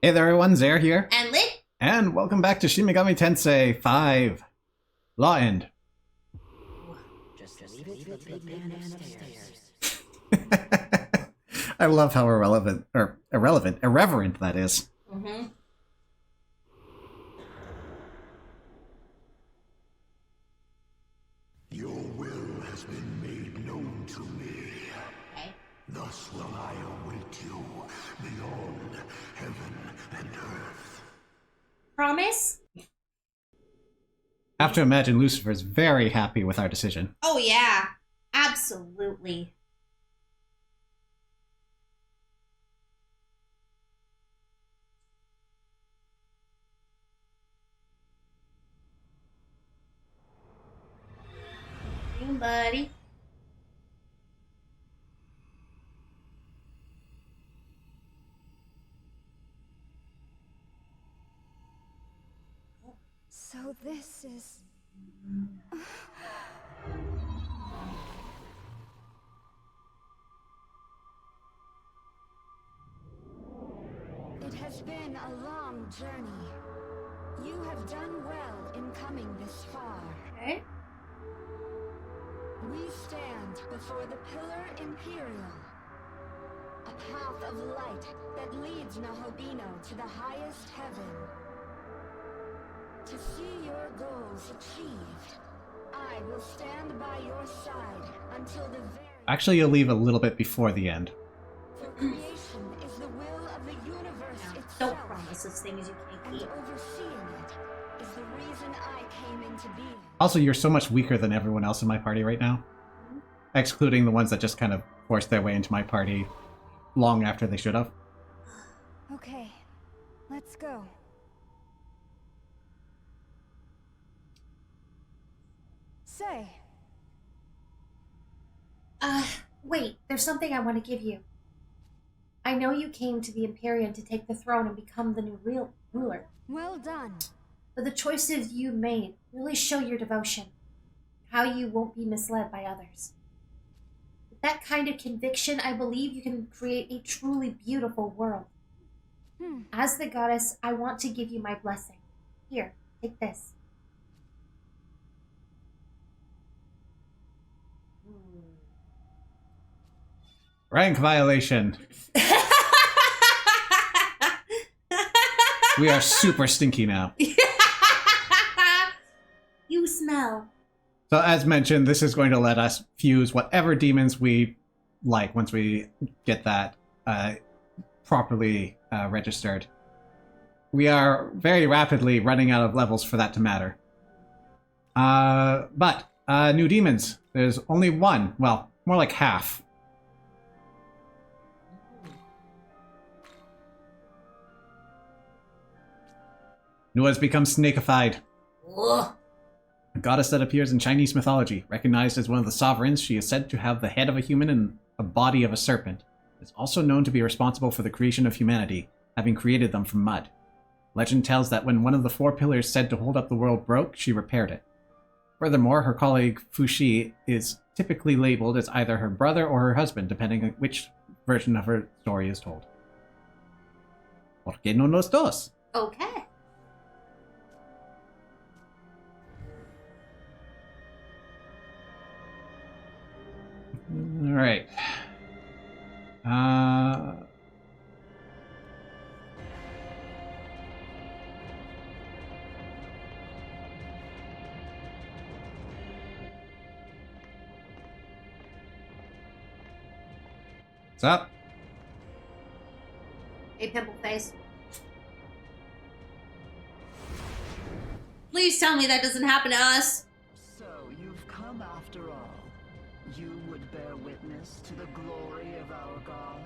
Hey there everyone, Zare here, And Lit? and welcome back to Shin Megami Tensei 5 Law End. Just leave it to the big man upstairs. I love how irreverent that is. Mm-hmm. Your will has been made known to me. Okay. Thus will I await you beyond heaven and earth. Promise? Have to imagine Lucifer's very happy with our decision. Oh, yeah. Absolutely. Hey, buddy. So this is... It has been a long journey. You have done well in coming this far. Okay. We stand before the Pillar Imperial. A path of light that leads Nahobino to the highest heaven. To see your goals achieved, I will stand by your side until the very... Actually, you'll leave a little bit before the end. For creation is the will of the universe itself. Don't promise us things you can't And keep. overseeing it is the reason I came into being. Also, you're so much weaker than everyone else in my party right now. Excluding the ones that just kind of forced their way into my party long after they should have. Okay, let's go. Say, Wait. There's something I want to give you. I know you came to the Imperium to take the throne and become the new real ruler. well done. But the choices you made really show your devotion. How you won't be misled by others. With that kind of conviction, I believe you can create a truly beautiful world. As the goddess, I want to give you my blessing. Here, take this. Rank violation. We are super stinky now. You smell. So as mentioned, this is going to let us fuse whatever demons we like once we get that properly registered. We are very rapidly running out of levels for that to matter. But new demons. There's only one. Well, more like half. New has become snakeified. Ugh. A goddess that appears in Chinese mythology. Recognized as one of the sovereigns, she is said to have the head of a human and a body of a serpent. Is also known to be responsible for the creation of humanity, having created them from mud. Legend tells that when one of the four pillars said to hold up the world broke, she repaired it. Furthermore, her colleague Fushi is typically labeled as either her brother or her husband, depending on which version of her story is told. ¿Por qué no los dos? Okay. Alright. What's up? Hey, pimple face. Please tell me that doesn't happen to us. So you've come after all. You would bear witness to the glory of our god?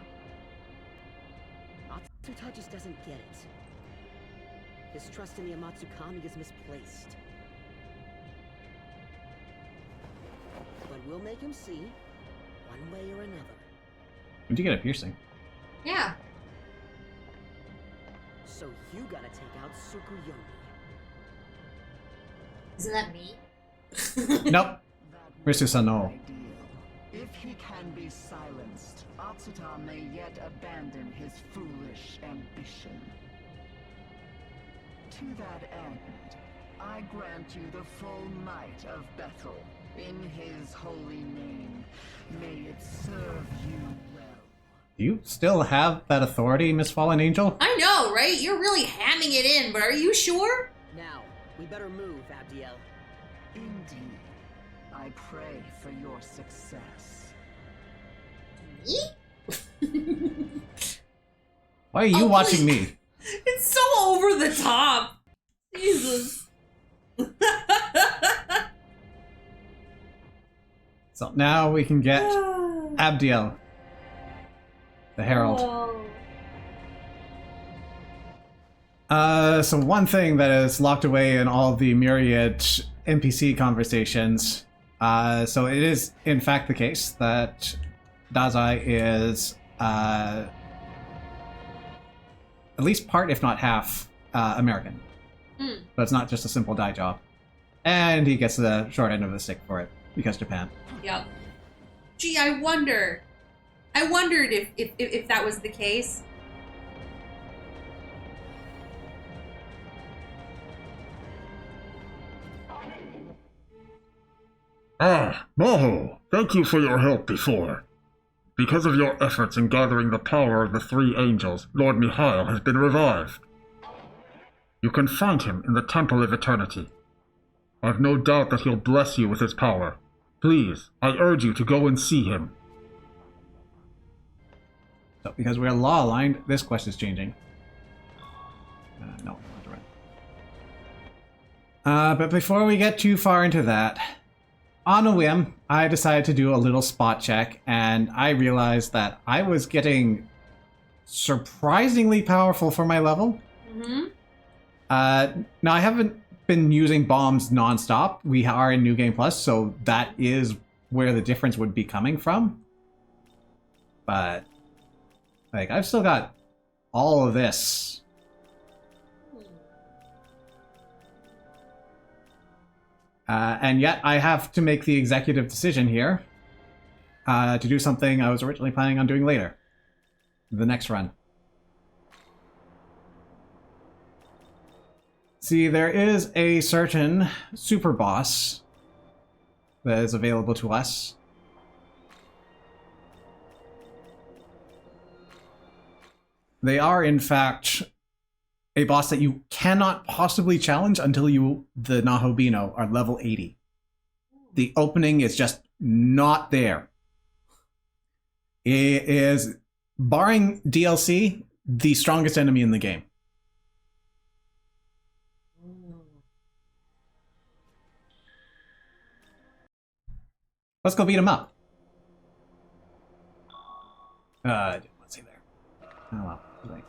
Atsuta just doesn't get it. His trust in the Amatsukami is misplaced. But we'll make him see, one way or another. When'd you get a piercing? Yeah. So you gotta take out Tsukuyomi. Isn't that me? Nope. Versus no. Ideal. If he can be silenced, Atsuta may yet abandon his foolish ambition. To that end, I grant you the full might of Bethel. In his holy name, may it serve you well. Do you still have that authority, Miss Fallen Angel? I know, right? You're really hamming it in, but are you sure? Now, we better move, Abdiel. Indeed, I pray for your success. Me? Why are you watching please. me? It's so over the top. Jesus. So now we can get Abdiel, the Herald. So one thing that is locked away in all of the myriad NPC conversations, so it is in fact the case that Dazai is at least part, if not half, American. But it's not just a simple dye job. And he gets the short end of the stick for it, because Japan. Yep. Gee, I wondered if that was the case. Ah, Maho, thank you for your help before. Because of your efforts in gathering the power of the three angels, Lord Mihail has been revived. You can find him in the Temple of Eternity. I've no doubt that he'll bless you with his power. Please, I urge you to go and see him. So because we're law aligned, this quest is changing. No, not right. But before we get too far into that, on a whim, I decided to do a little spot check, and I realized that I was getting surprisingly powerful for my level. Mm-hmm. Now, I haven't been using bombs nonstop. We are in New Game Plus, so that is where the difference would be coming from. But, like, I've still got all of this. And yet I have to make the executive decision here to do something I was originally planning on doing later. The next run. See, there is a certain super boss that is available to us. They are, in fact, a boss that you cannot possibly challenge until the Nahobino, are level 80. The opening is just not there. It is, barring DLC, the strongest enemy in the game. Let's go beat him up. I didn't want to say there. Oh well. Like.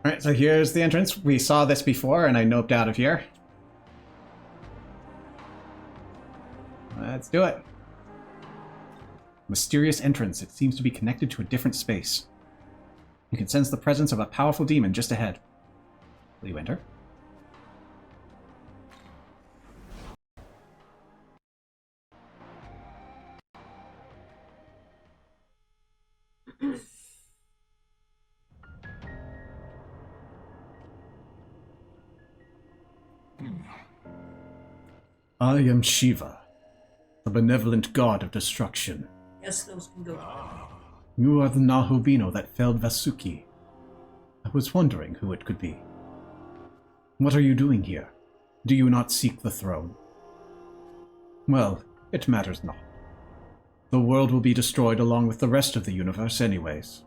Alright, so here's the entrance. We saw this before, and I noped out of here. Let's do it. Mysterious entrance. It seems to be connected to a different space. You can sense the presence of a powerful demon just ahead. Will you enter? I am Shiva, the benevolent god of destruction. Yes, those can go together. You are the Nahobino that felled Vasuki. I was wondering who it could be. What are you doing here? Do you not seek the throne? Well, it matters not. The world will be destroyed along with the rest of the universe anyways.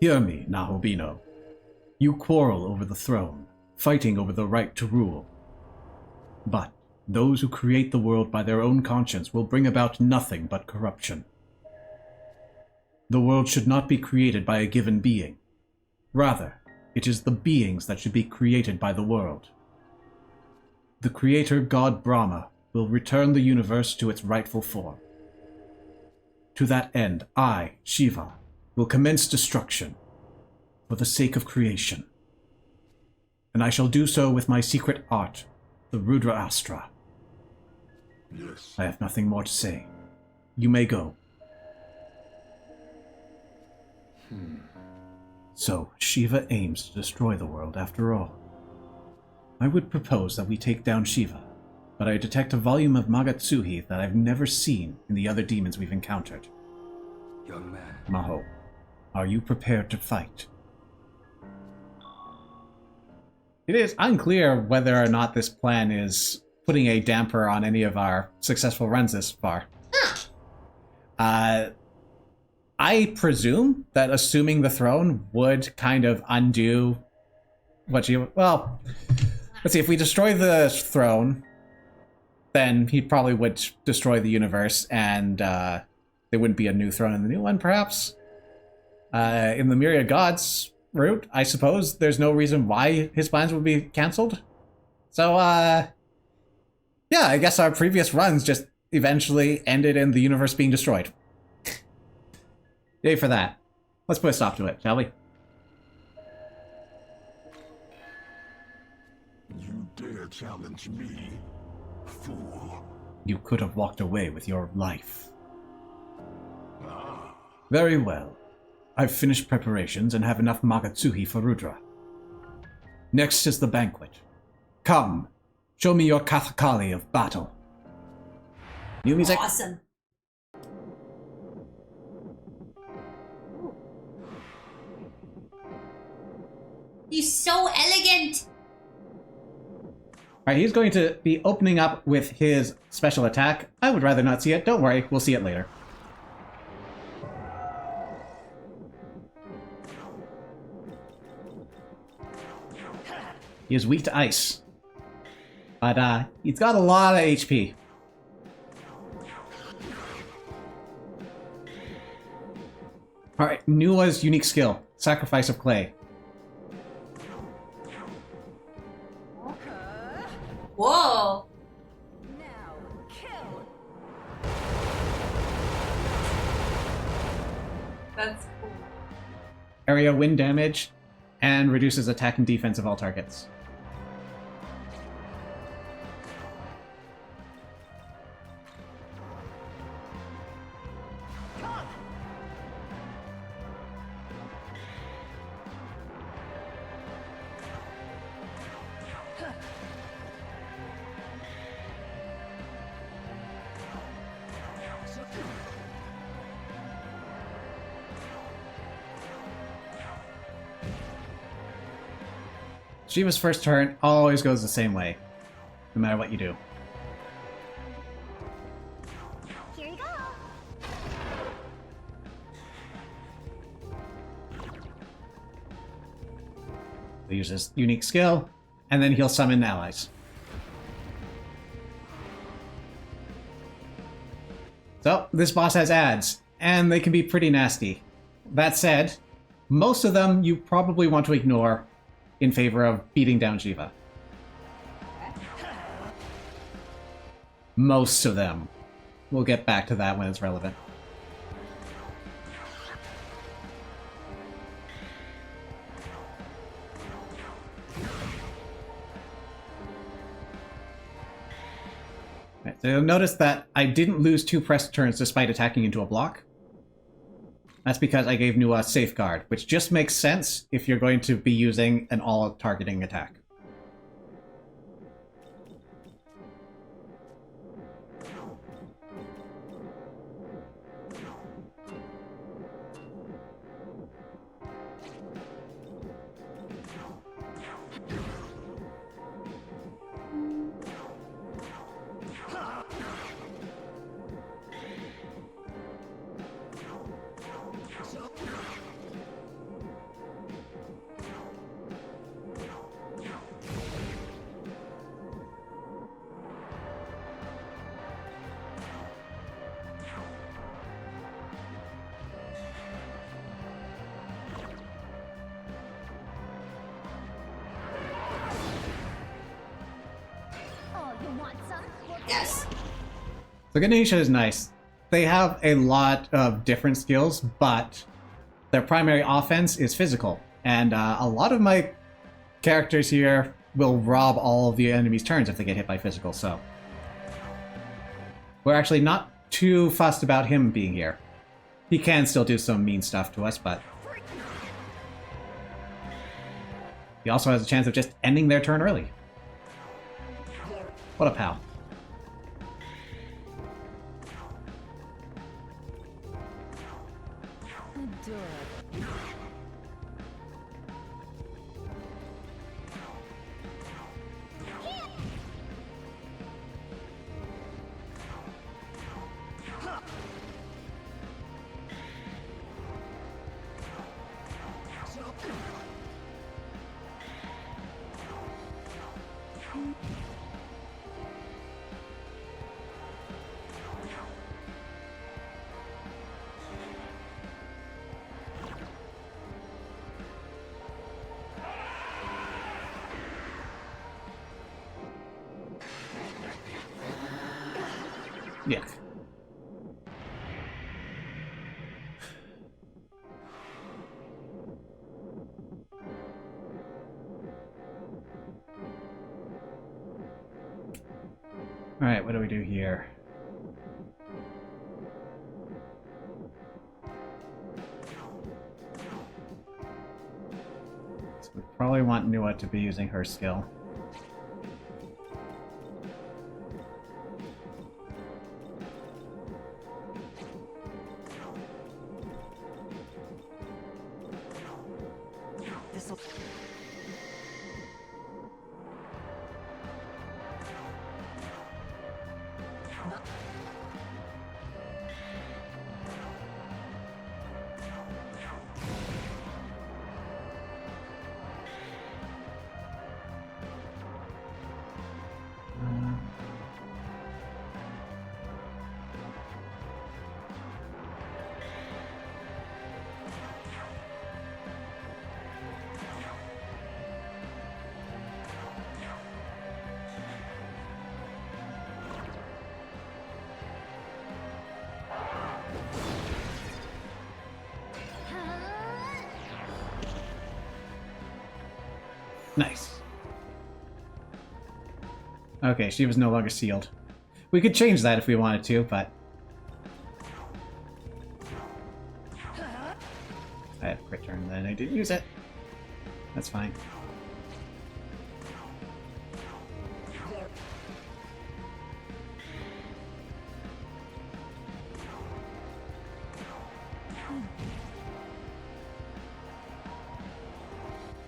Hear me, Nahobino. You quarrel over the throne, fighting over the right to rule. But those who create the world by their own conscience will bring about nothing but corruption. The world should not be created by a given being. Rather, it is the beings that should be created by the world. The creator god Brahma will return the universe to its rightful form. To that end, I, Shiva, will commence destruction for the sake of creation. and I shall do so with my secret art, the Rudra Astra. Yes. I have nothing more to say. You may go. So, Shiva aims to destroy the world after all. I would propose that we take down Shiva, but I detect a volume of Magatsuhi that I've never seen in the other demons we've encountered. Young man, Maho, are you prepared to fight? It is unclear whether or not this plan is putting a damper on any of our successful runs this far. I presume that assuming the throne would kind of undo what you... Well, let's see, if we destroy the throne, then he probably would destroy the universe, and there wouldn't be a new throne in the new one, perhaps. In the Myriad Gods route, I suppose there's no reason why his plans would be cancelled. So, yeah, I guess our previous runs just eventually ended in the universe being destroyed. Yay for that. Let's put a stop to it, shall we? You dare challenge me, fool? You could have walked away with your life. Very well. I've finished preparations and have enough Magatsuhi for Rudra. Next is the banquet. Come, show me your Kathakali of battle. New music. Awesome. He's so elegant! Alright, he's going to be opening up with his special attack. I would rather not see it. Don't worry, we'll see it later. He is weak to ice. But, he's got a lot of HP. Alright, Nua's unique skill. Sacrifice of Clay. Whoa. Now, kill. That's cool. Area wind damage, and reduces attack and defense of all targets. Shiva's first turn always goes the same way, no matter what you do. Here you go. He'll use his unique skill, and then he'll summon allies. So, this boss has ads, and they can be pretty nasty. That said, most of them you probably want to ignore in favor of beating down Shiva. Most of them. We'll get back to that when it's relevant. Right, so you'll notice that I didn't lose 2 press turns despite attacking into a block. That's because I gave Nua Safeguard, which just makes sense if you're going to be using an all-targeting attack. Oh, you want some? Yes. So Ganesha is nice. They have a lot of different skills, but their primary offense is physical. And a lot of my characters here will rob all of the enemy's turns if they get hit by physical, so... We're actually not too fussed about him being here. He can still do some mean stuff to us, but... He also has a chance of just ending their turn early. What a pal. Yeah. Alright, what do we do here? So we probably want Nua to be using her skill. Nice. Okay, she was no longer sealed. We could change that if we wanted to, but... I had a crit turn, then I didn't use it. That's fine.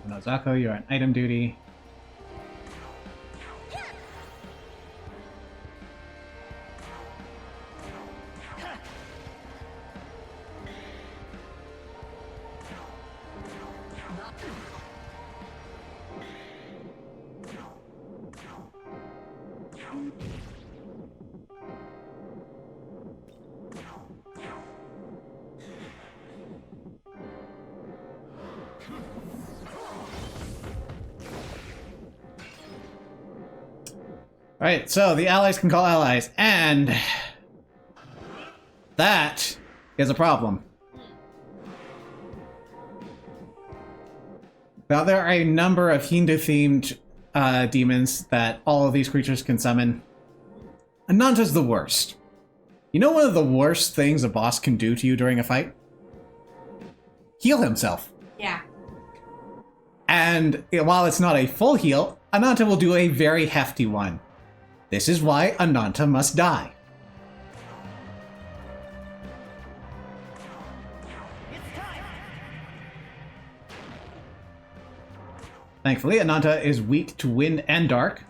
Nozako, you're on item duty. Alright, so the allies can call allies, and that is a problem. Now, there are a number of Hindu-themed demons that all of these creatures can summon. Ananta's the worst. You know one of the worst things a boss can do to you during a fight? Heal himself. Yeah. And while it's not a full heal, Ananta will do a very hefty one. This is why Ananta must die. Thankfully, Ananta is weak to wind and dark.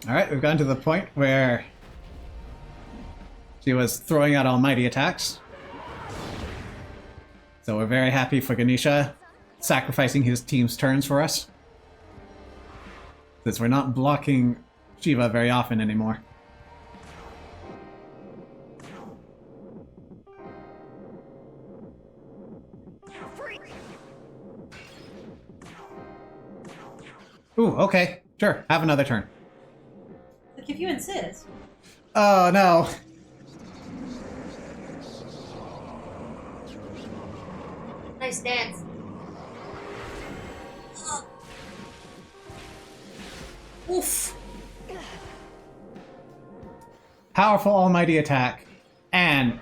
Alright, we've gotten to the point where she was throwing out almighty attacks. So we're very happy for Ganesha sacrificing his team's turns for us, since we're not blocking Shiva very often anymore. Ooh, okay. Sure, have another turn. Like, if you insist. Oh, no. Nice dance. Oof. Powerful almighty attack, and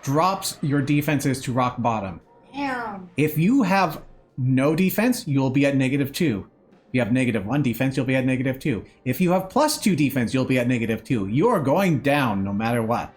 drops your defenses to rock bottom. Damn. If you have no defense, you'll be at -2. If you have -1 defense, you'll be at -2. If you have +2 defense, you'll be at -2. You are going down no matter what.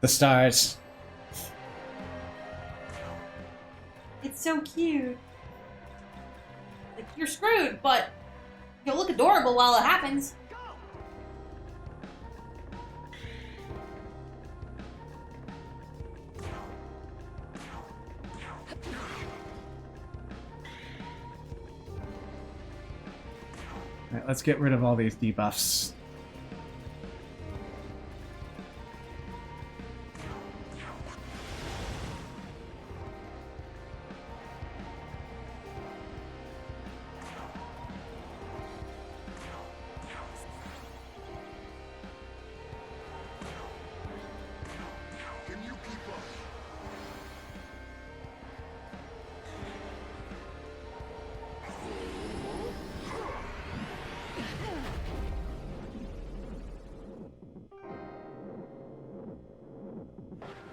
The stars. It's so cute. Like, you're screwed, but you'll look adorable while it happens. Alright, let's get rid of all these debuffs.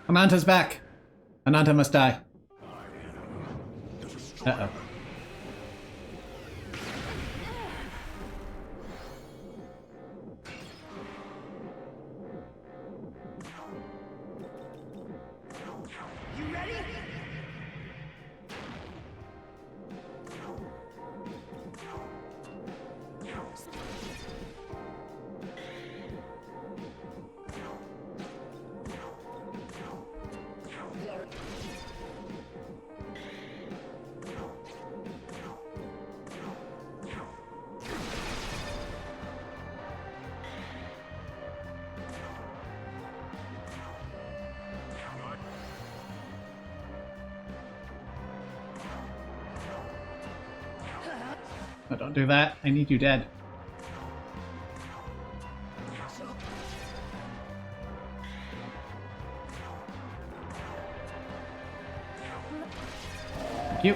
Ananta's back. Ananta must die. Uh-oh. No, don't do that. I need you dead. Thank you.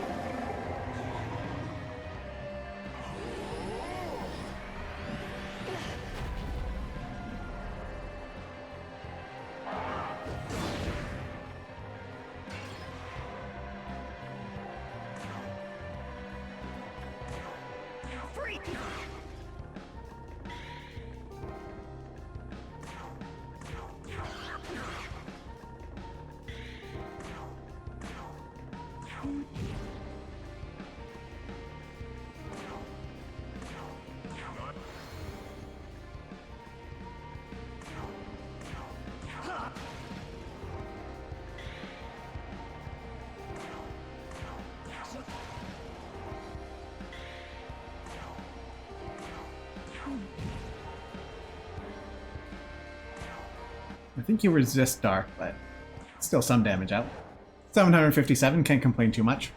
I think you resist dark, but still some damage out. 757, can't complain too much.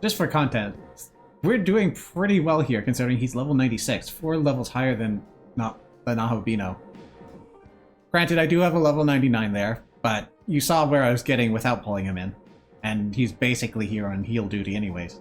Just for content, we're doing pretty well here considering he's level 96, 4 levels higher than Nahobino. Granted, I do have a level 99 there, but you saw where I was getting without pulling him in. And he's basically here on heal duty anyways.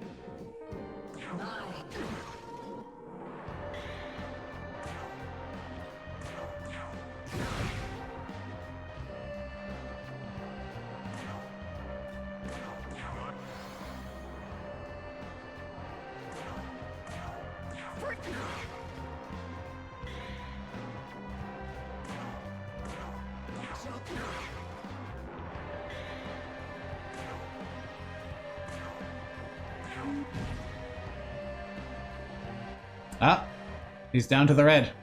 Ah, he's down to the red.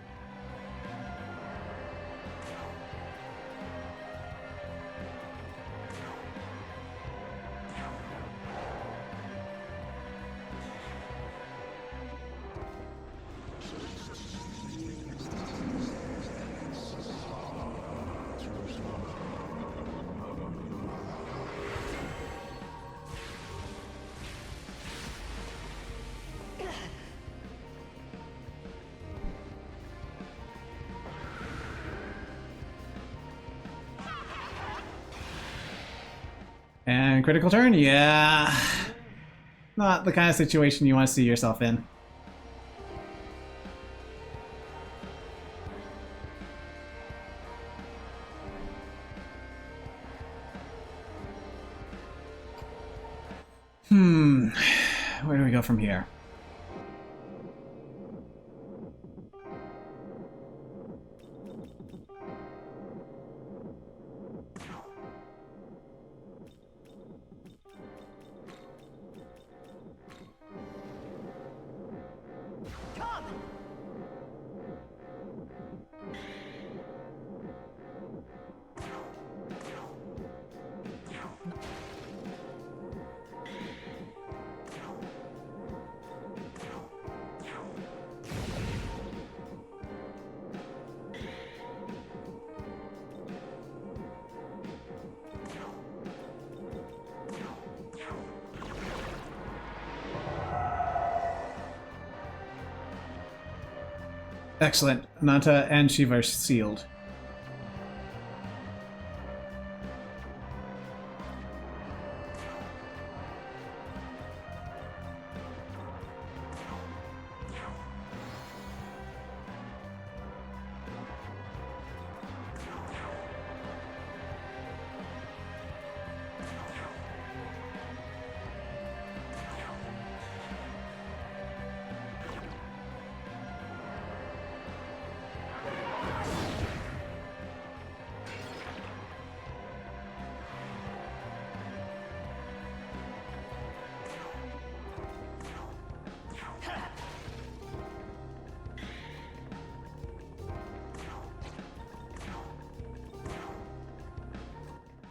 And critical turn? Yeah. Not the kind of situation you want to see yourself in. Where do we go from here? Excellent. Nanta and Shiva are sealed.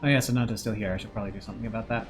Oh yeah, so Nanta's still here. I should probably do something about that.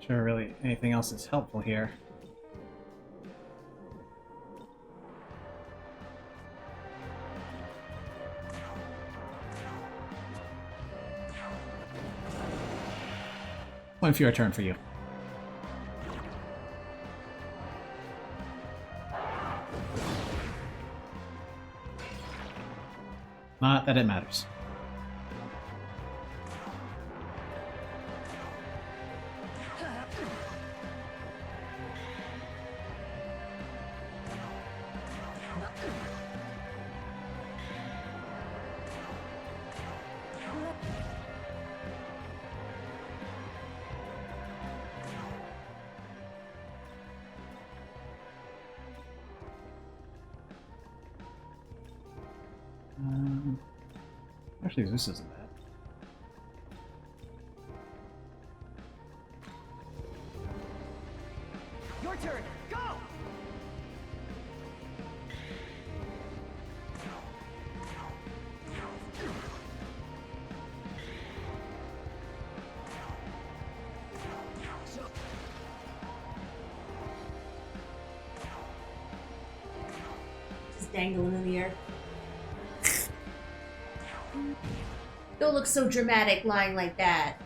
Sure, really, anything else that's helpful here? One fewer turn for you. Not that it matters. Actually, this isn't bad. Your turn. Go. Just dangling in the air. Don't look so dramatic lying like that.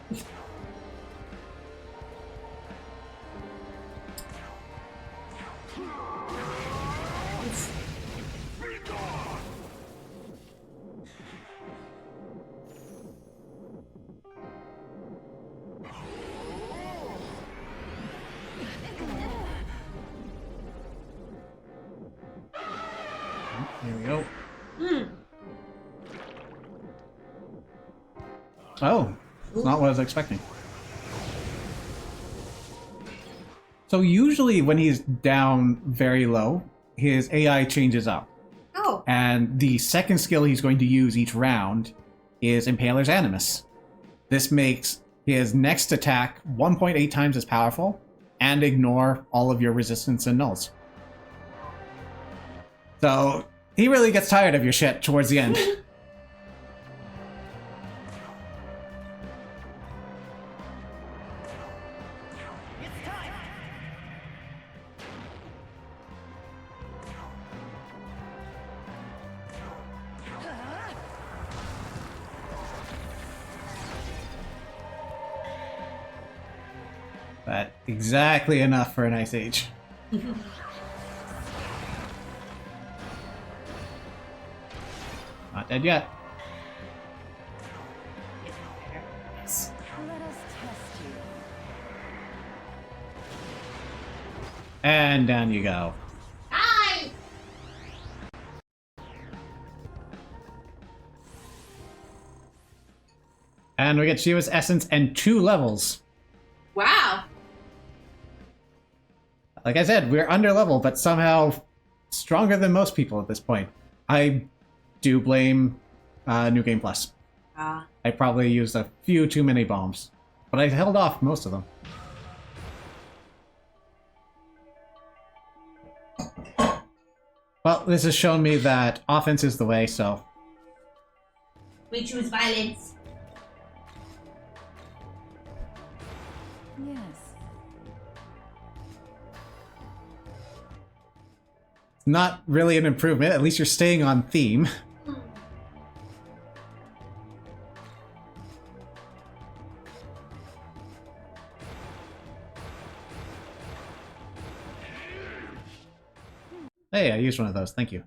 Here we go. Oh, it's not what I was expecting. So usually when he's down very low, his AI changes up. Oh. And the second skill he's going to use each round is Impaler's Animus. This makes his next attack 1.8 times as powerful and ignore all of your resistance and nulls. So he really gets tired of your shit towards the end. But exactly enough for an Ice Age. Not dead yet. Let us test you. And down you go. Hi! And we get Shiva's Essence and 2 levels. Wow. Like I said, we're under level, but somehow stronger than most people at this point. I do blame New Game Plus. Ah. I probably used a few too many bombs, but I held off most of them. Well, this has shown me that offense is the way, so... We choose violence. Yes. It's not really an improvement, at least you're staying on theme. Hey, I used one of those, thank you.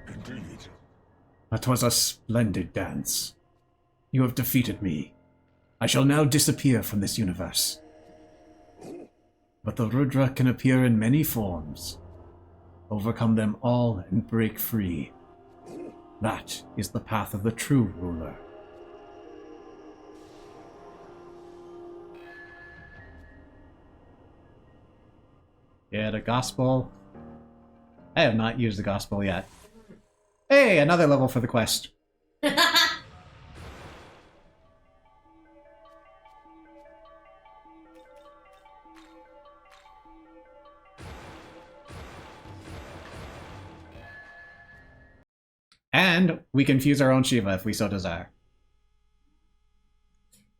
Indeed. That was a splendid dance. You have defeated me. I shall now disappear from this universe. But the Rudra can appear in many forms. Overcome them all and break free. That is the path of the true ruler. Yeah, the gospel. I have not used the gospel yet. Hey, another level for the quest. And we can fuse our own Shiva if we so desire.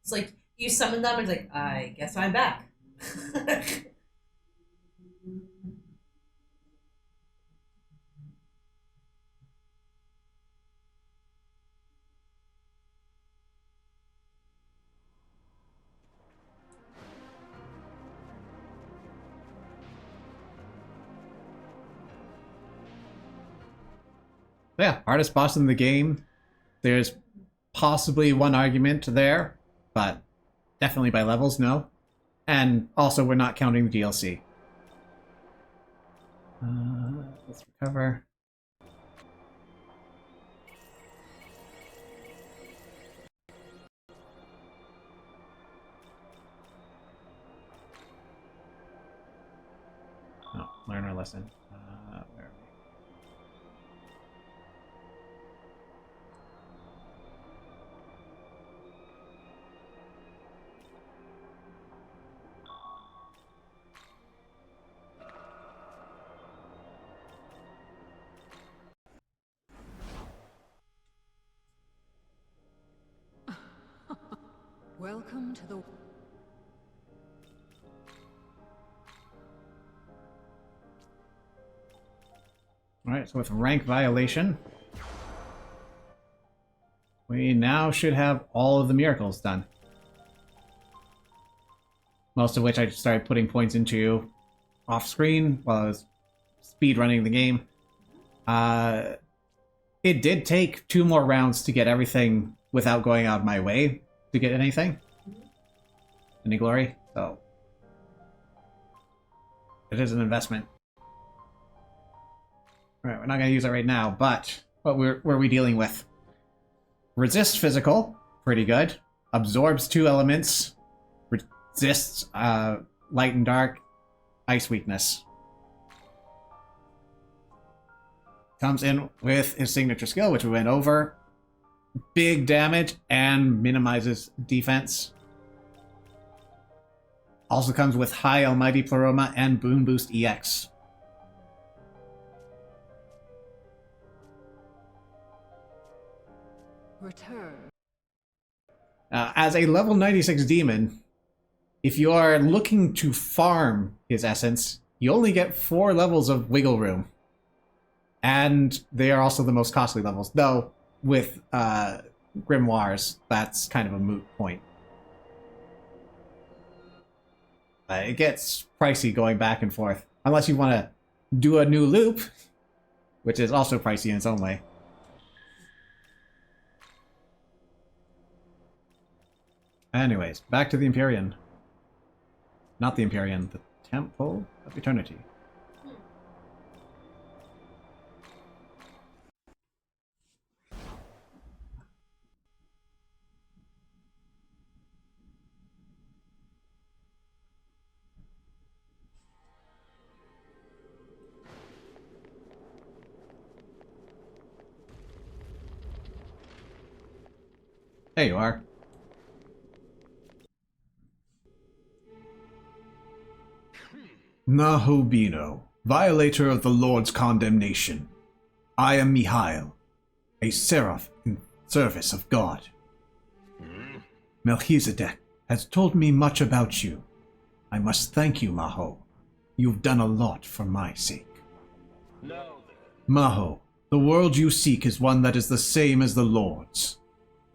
It's like you summon them and it's like, I guess I'm back. Yeah, hardest boss in the game. There's possibly one argument there, but definitely by levels, no. And also, we're not counting the DLC. Let's recover. No, learn our lesson. Where are we? Welcome to the... Alright, so with rank violation, we now should have all of the miracles done. Most of which I started putting points into off screen while I was speedrunning the game. It did take 2 more rounds to get everything without going out of my way to get anything. Any glory, so it is an investment. Alright, we're not going to use it right now, but what were we dealing with? Resist physical, pretty good. Absorbs 2 elements. Resists light and dark. Ice weakness. Comes in with his signature skill, which we went over. Big damage and minimizes defense. Also comes with High Almighty Pleroma and Boon Boost EX. Return. As a level 96 demon, if you are looking to farm his essence, you only get 4 levels of wiggle room. And they are also the most costly levels. Though, with Grimoires, that's kind of a moot point. It gets pricey going back and forth. Unless you want to do a new loop, which is also pricey in its own way. Anyways, back to the Empyrean. Not the Empyrean, the Temple of Eternity. There you are. Nahobino, violator of the Lord's condemnation. I am Mihail, a seraph in service of God. Melchizedek has told me much about you. I must thank you, Maho. You've done a lot for my sake. No. Maho, the world you seek is one that is the same as the Lord's.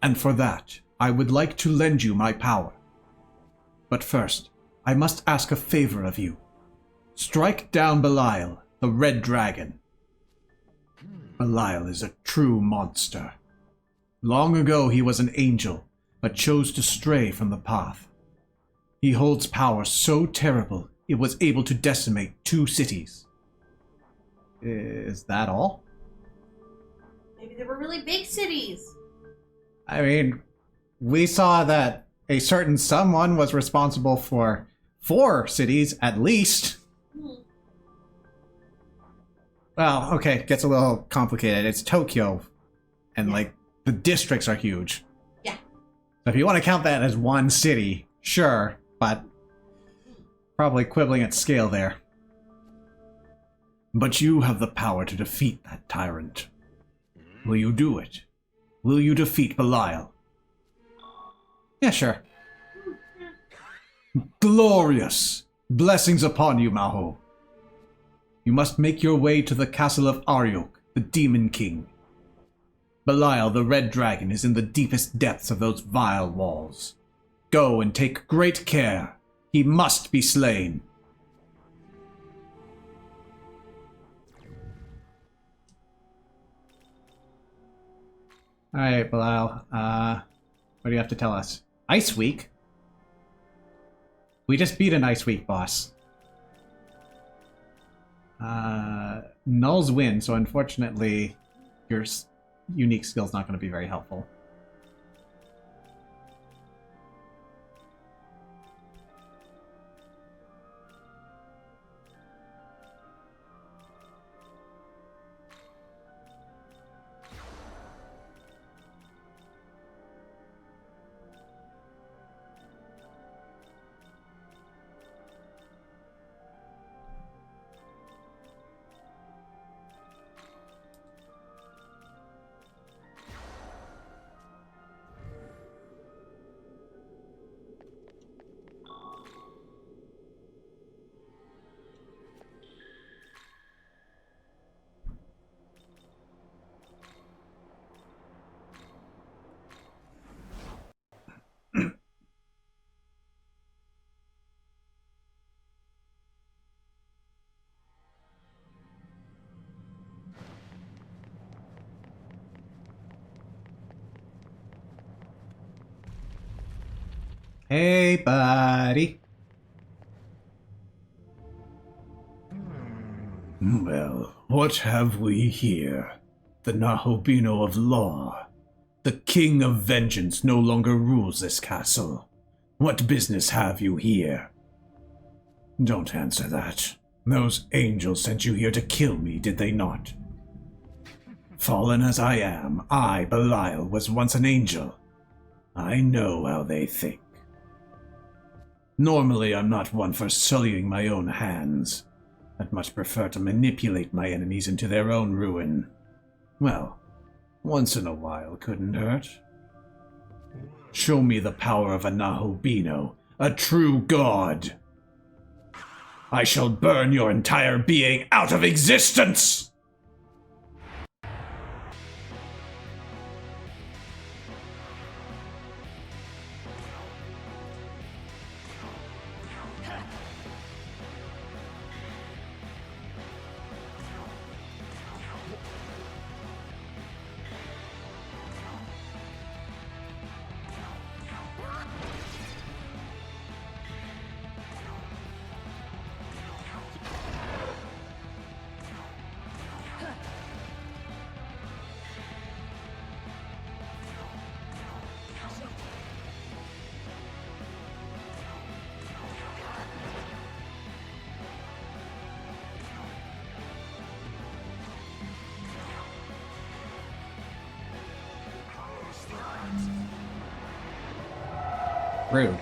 And for that, I would like to lend you my power. But first, I must ask a favor of you. Strike down Belial, the Red Dragon. Belial is a true monster. Long ago he was an angel, but chose to stray from the path. He holds power so terrible, it was able to decimate 2 cities. Is that all? Maybe they were really big cities. I mean, we saw that a certain someone was responsible for 4 cities, at least. Well, okay, gets a little complicated. It's Tokyo, and, like, the districts are huge. Yeah. So if you want to count that as 1 city, sure, but probably quibbling at scale there. But you have the power to defeat that tyrant. Will you do it? Will you defeat Belial? Yeah, sure. Glorious! Blessings upon you, Maho. You must make your way to the castle of Aryok, the Demon King. Belial the Red Dragon is in the deepest depths of those vile walls. Go and take great care. He must be slain. Alright, Bilal. What do you have to tell us? Ice Week? We just beat an Ice Week boss. Nulls win, so unfortunately your unique skill's not going to be very helpful. Hey, buddy. Well, what have we here? The Nahobino of Law. The King of Vengeance no longer rules this castle. What business have you here? Don't answer that. Those angels sent you here to kill me, did they not? Fallen as I am, I, Belial, was once an angel. I know how they think. Normally, I'm not one for sullying my own hands. I'd much prefer to manipulate my enemies into their own ruin. Well, once in a while couldn't hurt. Show me the power of a Nahobino, a true god. I shall burn your entire being out of existence! Rude.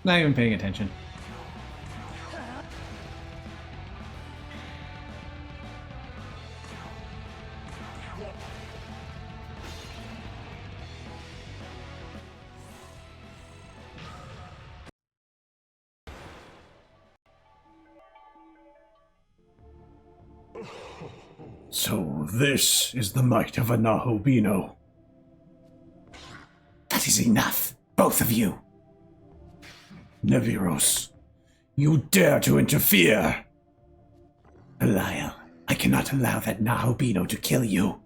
Not even paying attention. So this is the might of a Nahobino. That is enough, both of you. Neviros, you dare to interfere! Belial, I cannot allow that Nahobino to kill you.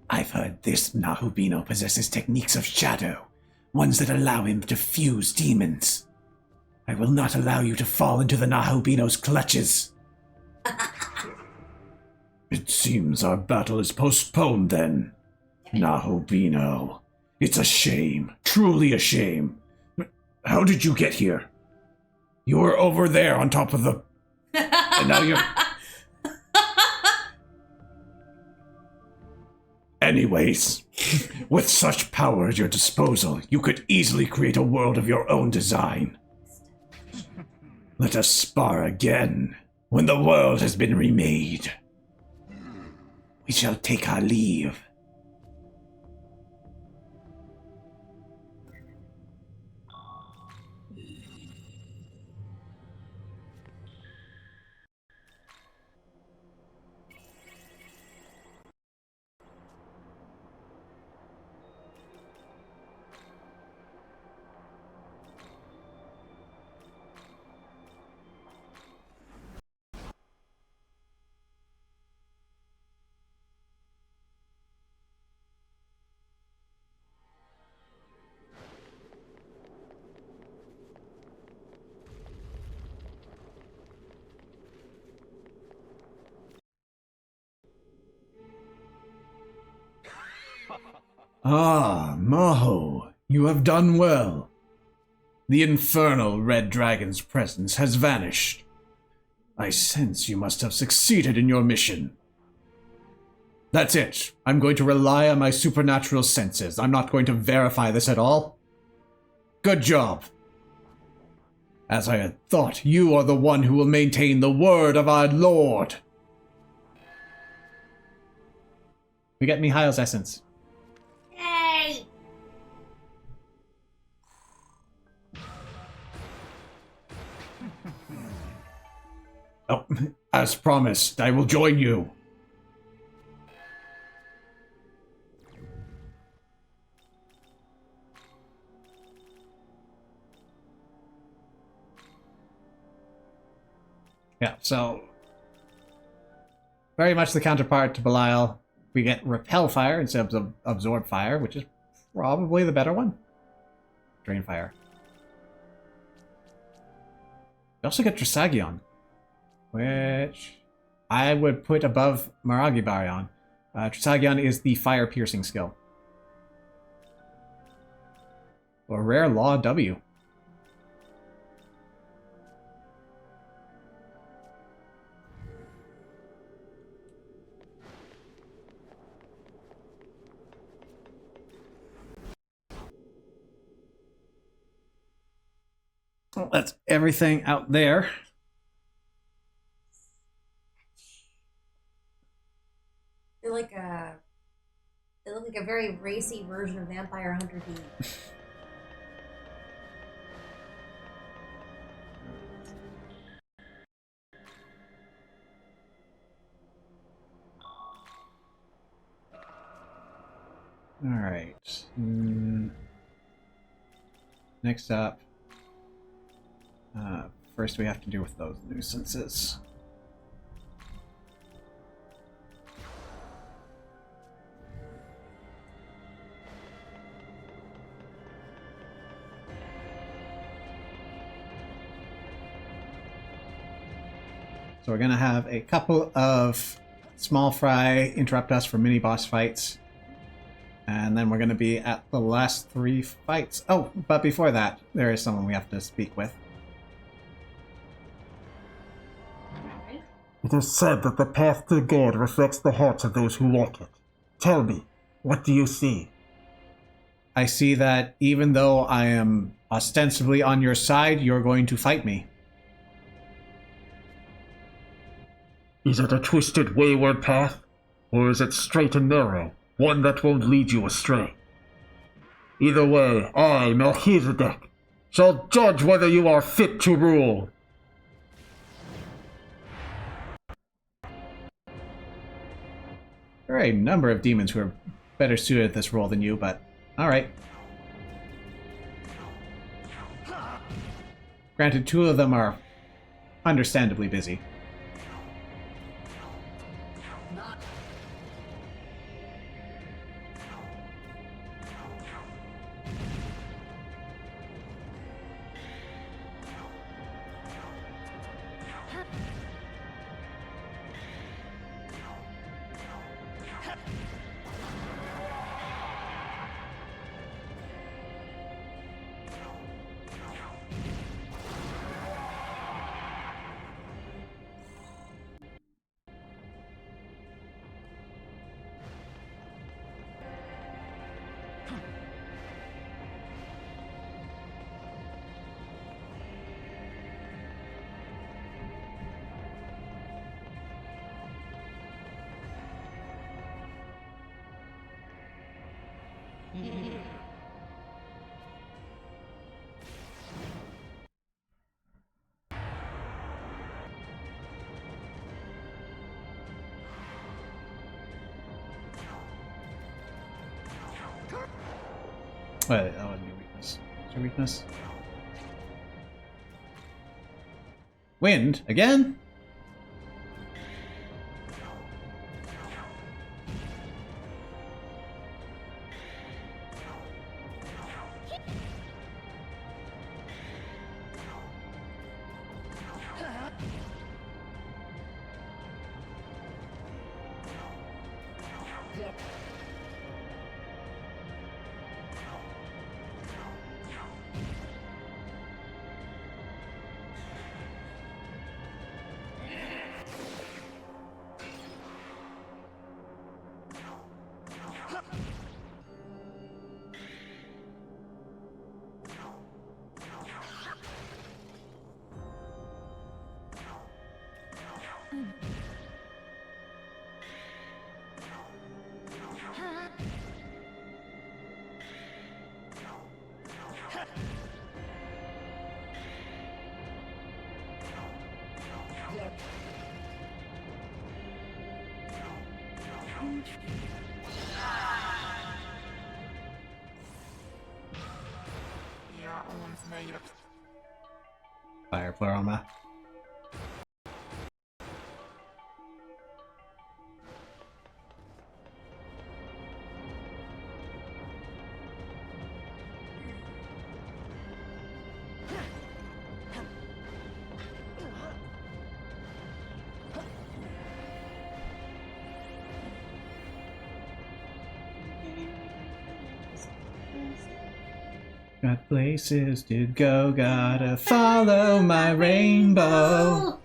I've heard this Nahobino possesses techniques of shadow, ones that allow him to fuse demons. I will not allow you to fall into the Nahobino's clutches. It seems our battle is postponed then. Nahobino, It's a shame. Truly a shame. How did you get here? You were over there on top of the... and now you're... Anyways, with such power at your disposal, you could easily create a world of your own design. Let us spar again. When the world has been remade, we shall take our leave. Ah, Maho, you have done well. The infernal red dragon's presence has vanished. I sense you must have succeeded in your mission. That's it. I'm going to rely on my supernatural senses. I'm not going to verify this at all. Good job. As I had thought, you are the one who will maintain the word of our Lord. We get Mihail's essence. Yay! Oh, as promised, I will join you. Yeah, so very much the counterpart to Belial. We get Repel Fire instead of Absorb Fire, which is probably the better one. Drain Fire. We also get Trisagion, which I would put above Maragi Baryon. Trisagion is the Fire Piercing skill. Or Rare Law W. Well, that's everything out there. They're like a... They look like a very racy version of Vampire Hunter D. Alright. Next up. First we have to do with those nuisances. So we're going to have a couple of small fry interrupt us for mini boss fights. And then we're going to be at the last 3 fights. Oh, but before that, there is someone we have to speak with. It is said that the path to God reflects the hearts of those who walk it. Tell me, what do you see? I see that even though I am ostensibly on your side, you're going to fight me. Is it a twisted, wayward path? Or is it straight and narrow, one that won't lead you astray? Either way, I, Melchizedek, shall judge whether you are fit to rule. There are a number of demons who are better suited at this role than you, but alright. Granted, 2 of them are understandably busy. Wait, that wasn't your weakness. What's your weakness? Wind? Again? Fire Pleroma. Got places to go, gotta follow my rainbow.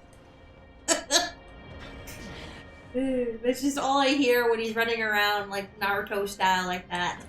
That's just all I hear when he's running around like Naruto style like that.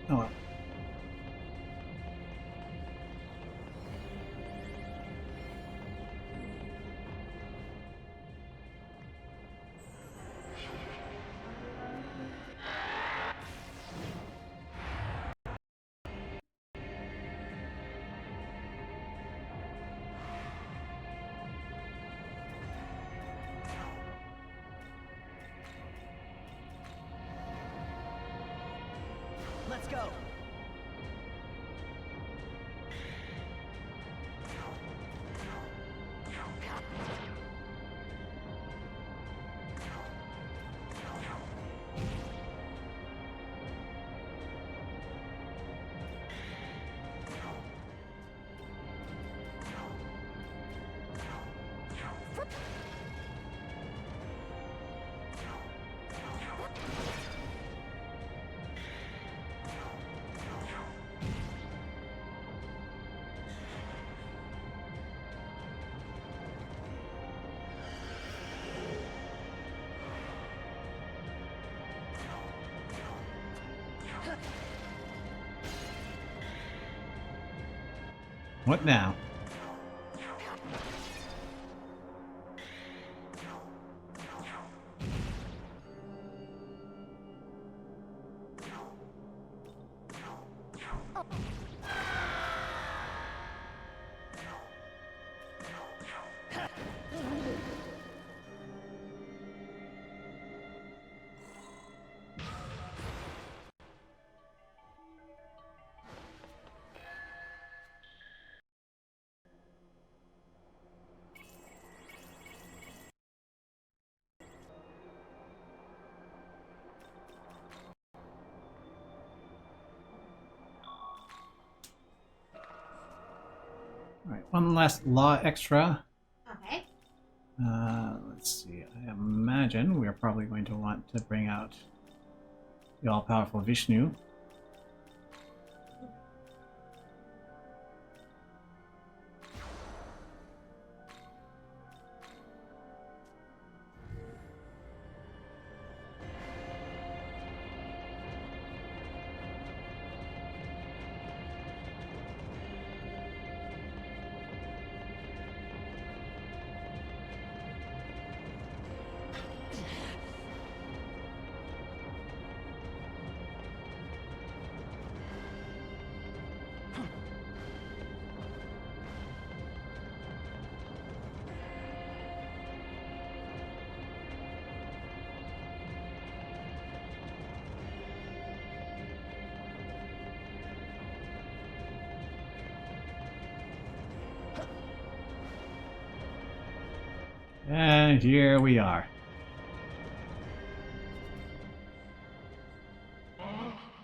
Oh well. Let's go. What now? Alright, one last law extra. Okay. Let's see. I imagine we're probably going to want to bring out the all-powerful Vishnu. And here we are.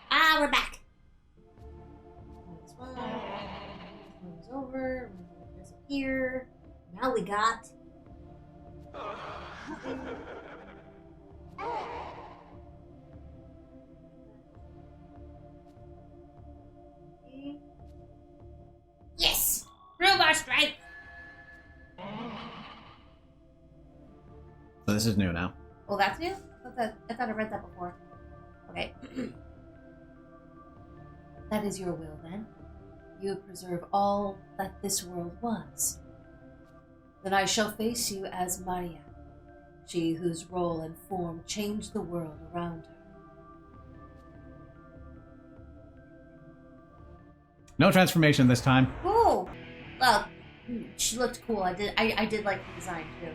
Ah, we're back. This one's over. Disappear. Now we got. Yes! Robot strike! So this is new now. Oh, that's new? I thought I read that before. Okay. That is your will, then. You preserve all that this world was. Then I shall face you as Maria, she whose role and form changed the world around her. No transformation this time. Cool! Well, she looked cool. I did like the design, too.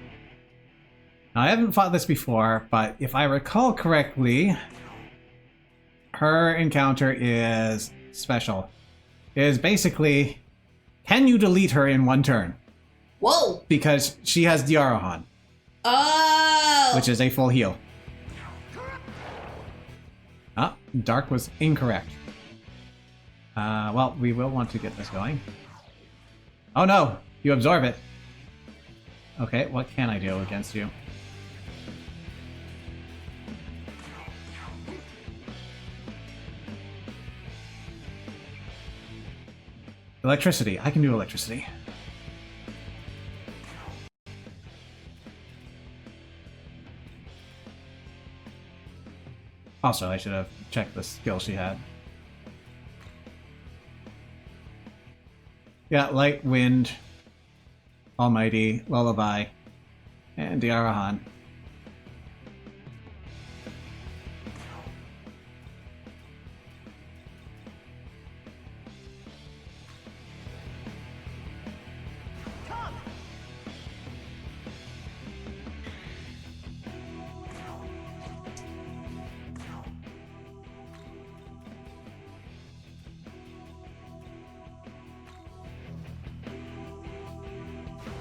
Now, I haven't fought this before, but if I recall correctly, her encounter is special. It is basically, can you delete her in one turn? Whoa! Because she has Diarahan, Oh! which is a full heal. Ah, Dark was incorrect. Well, we will want to get this going. Oh no! You absorb it. Okay, what can I do against you? Electricity. I can do electricity. Also, I should have checked the skill she had. Yeah, Light, Wind, Almighty, Lullaby, and Diarahan.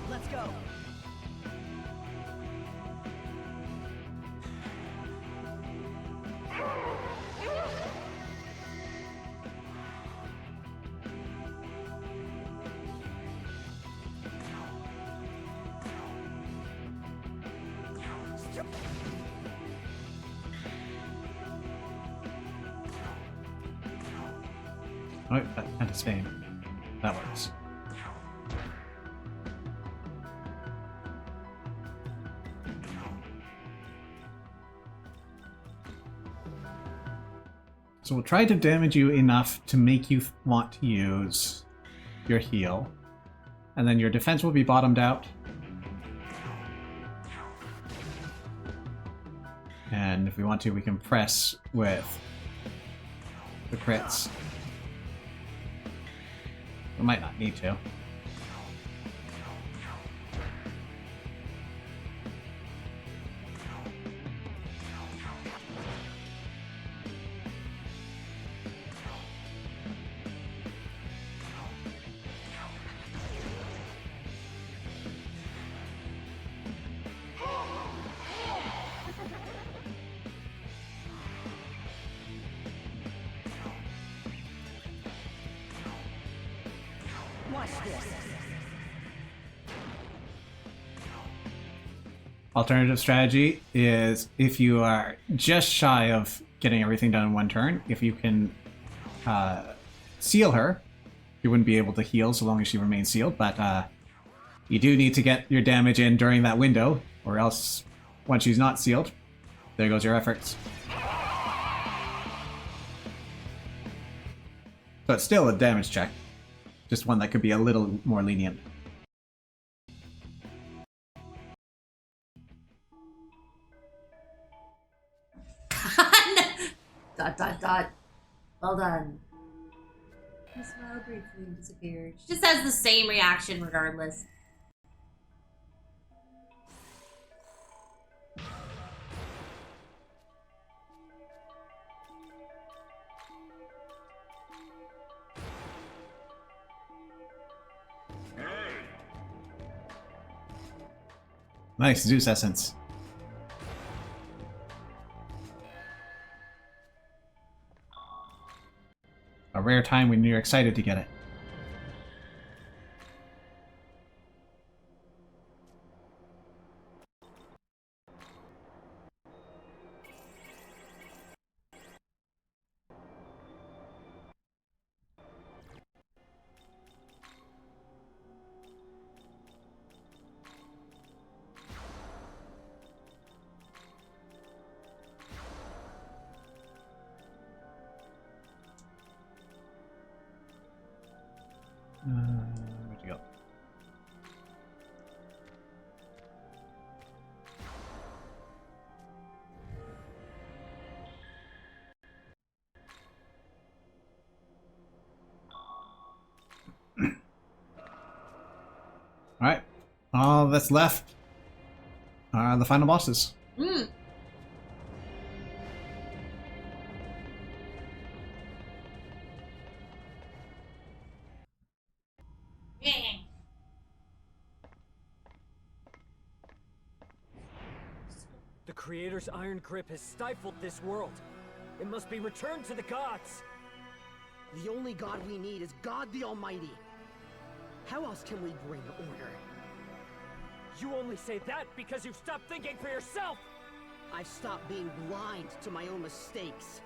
Let's go. Oh, that kind of Spain. That works. So we'll try to damage you enough to make you want to use your heal. And then your defense will be bottomed out. And if we want to, we can press with the crits. We might not need to. Watch this. Alternative strategy is if you are just shy of getting everything done in one turn, if you can seal her, you wouldn't be able to heal so long as she remains sealed, but you do need to get your damage in during that window, or else once she's not sealed, there goes your efforts. So it's still a damage check, just one that could be a little more lenient. Dot dot dot. Well done. She smiled briefly and disappeared. She just has the same reaction regardless. Nice, Zeus essence. A rare time when you're excited to get it. Where'd you go? Alright. All that's left are the final bosses. Hmm. The Creator's iron grip has stifled this world. It must be returned to the gods. The only god we need is God the Almighty. How else can we bring order? You only say that because you've stopped thinking for yourself! I've stopped being blind to my own mistakes.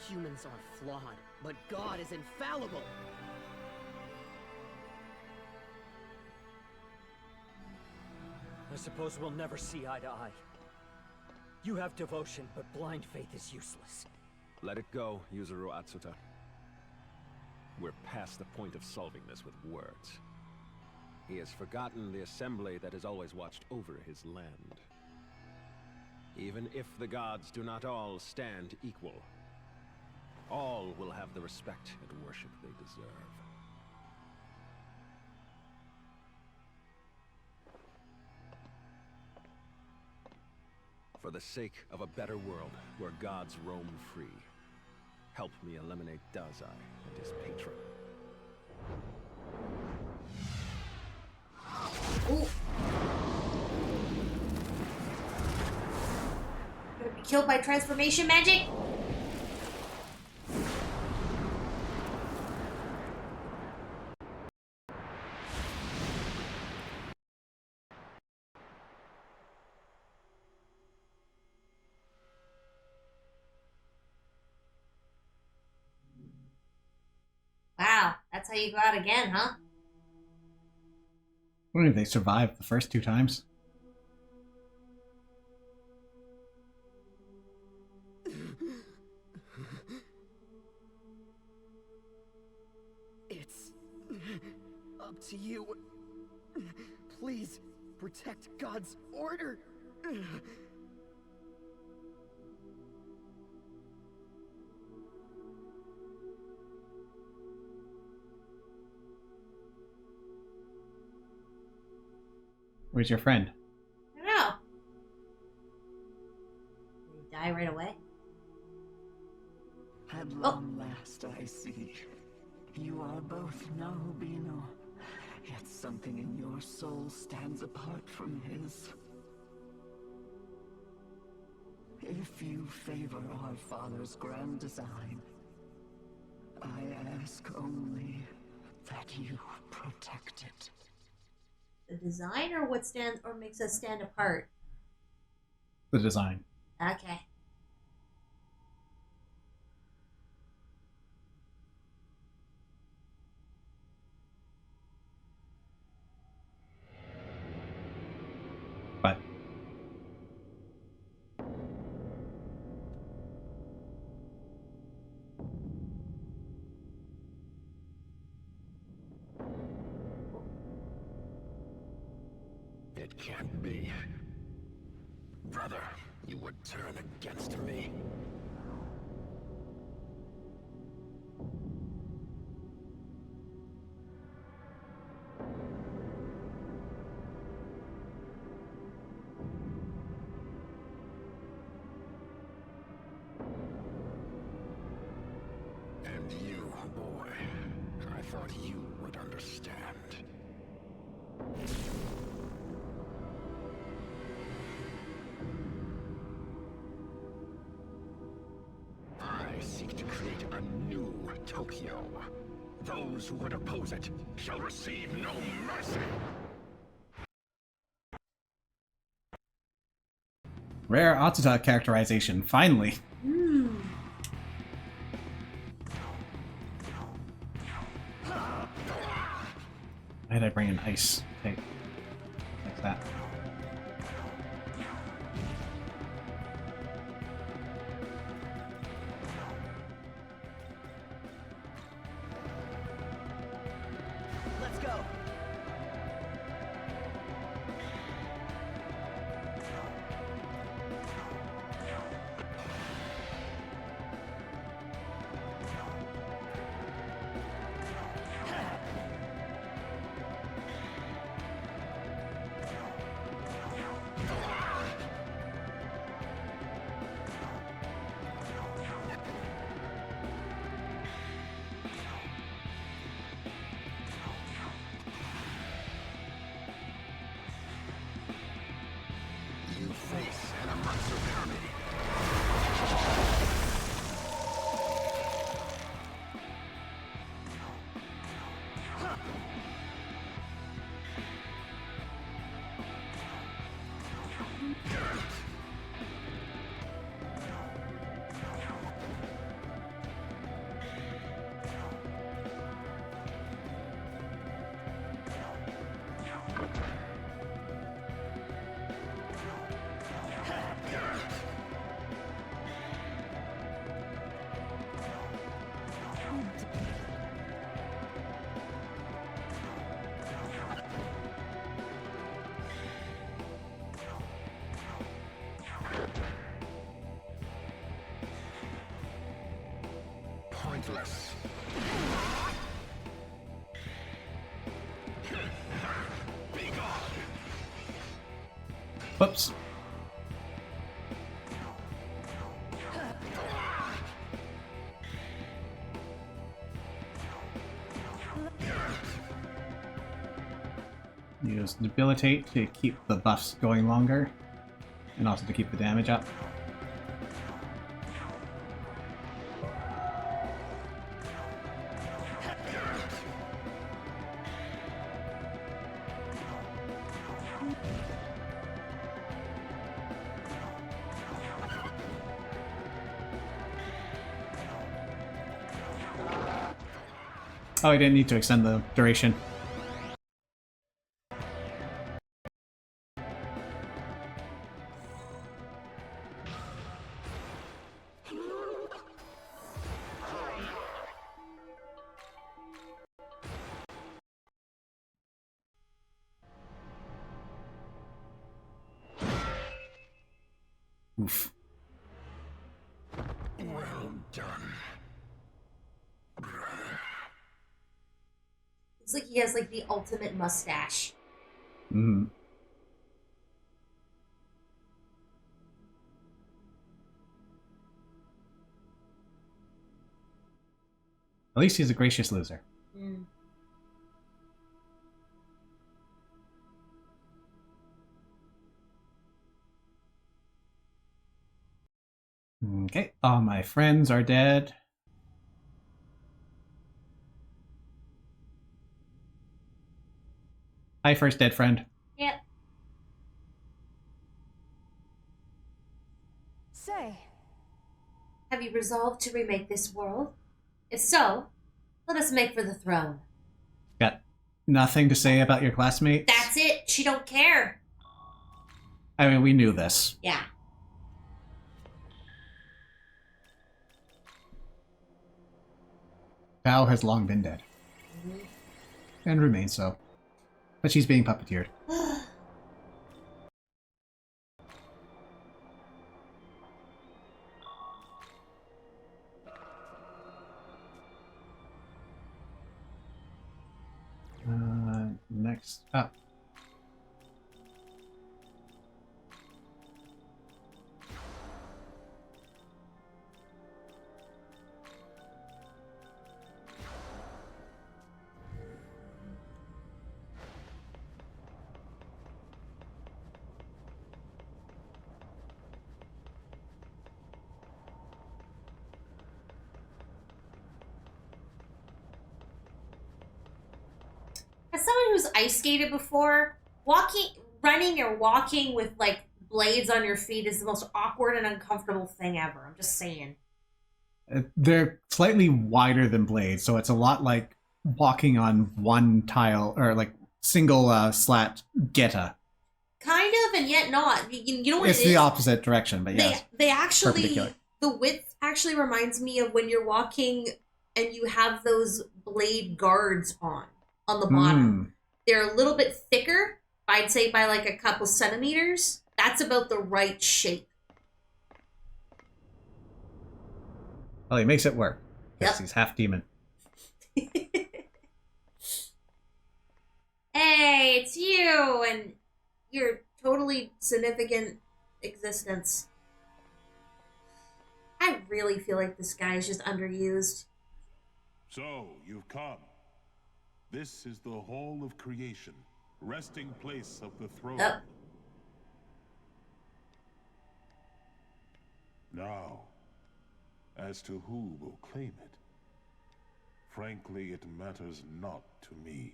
Humans are flawed, but God is infallible. I suppose we'll never see eye to eye. You have devotion, but blind faith is useless. Let it go, Yuzuru Atsuta. We're past the point of solving this with words. He has forgotten the assembly that has always watched over his land. Even if the gods do not all stand equal, all will have the respect and worship they deserve. For the sake of a better world where gods roam free, help me eliminate Dazai and his patron. Ooh. Gonna be killed by transformation magic? Wow, that's how you go out again, huh? I wonder if they survived the first 2 times. It's up to you. Please protect God's order. Where's your friend? I don't know. Did he die right away? At long last I see. You are both Nahobino, yet something in your soul stands apart from his. If you favor our father's grand design, I ask only that you protect it. The design or what stands or makes us stand apart? The design. Okay. But It can't be. Brother, you would turn against me. And you, boy, I thought you would understand. Tokyo. Those who would oppose it shall receive no mercy. Rare Atsuta characterization, finally. Why did I bring an ice tape? Like that. Let's go. You face an Amatsu pyramid. Pointless. Be gone. Whoops. Use debilitate to keep the buffs going longer, and also to keep the damage up. Oh, I didn't need to extend the duration. Oof. Well done. It's like he has like the ultimate mustache. Mm. At least he's a gracious loser. Mm. Okay, all my friends are dead. Hi, first dead friend. Yep. Say, Have you resolved to remake this world? If so, let us make for the throne. Got nothing to say about your classmates? That's it. She don't care. I mean, we knew this. Yeah. Val has long been dead. And remains so. But she's being puppeteered. Next up. who's ice skated before, running or walking with like blades on your feet is the most awkward and uncomfortable thing ever. I'm just saying. They're slightly wider than blades, so it's a lot like walking on one tile or like single slat geta. Kind of, and yet not. You know what It's it is? the opposite direction, but yes. They actually, perpendicular. the width actually reminds me of when you're walking and you have those blade guards on the bottom. They're a little bit thicker, I'd say by like a couple centimeters. That's about the right shape. Well, he makes it work. Because Yep. he's half demon. Hey, it's you and your totally significant existence. I really feel like this guy is just underused. So, you've come. This is the Hall of Creation, resting place of the throne. Yep. Now, as to who will claim it, frankly, it matters not to me.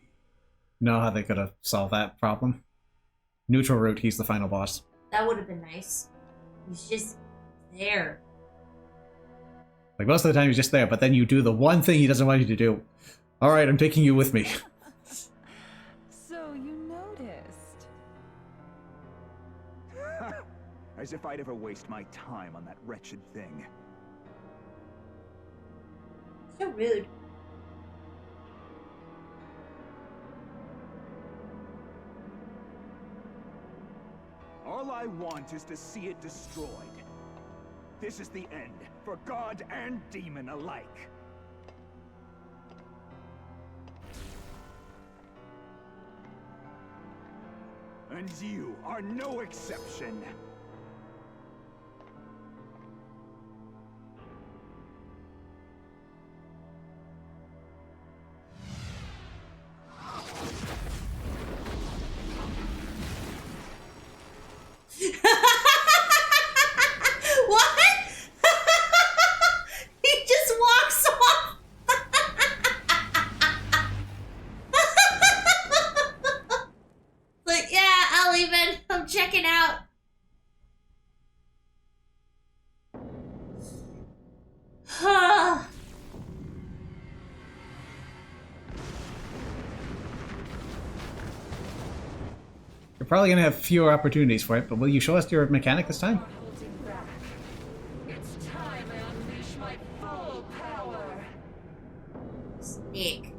Know how they could have solved that problem? Neutral route, he's the final boss. That would have been nice. He's just there. Like, most of the time he's just there, but then you do the one thing he doesn't want you to do. Alright, I'm taking you with me. So you noticed. As if I'd ever waste my time on that wretched thing. So rude. All I want is to see it destroyed. This is the end, for god and demon alike. And you are no exception. What? He just walks off. Like, yeah, I'll even. I'm checking out. You're probably gonna have fewer opportunities for it, but will you show us your mechanic this time? It's time I unleash my full power. Sneak.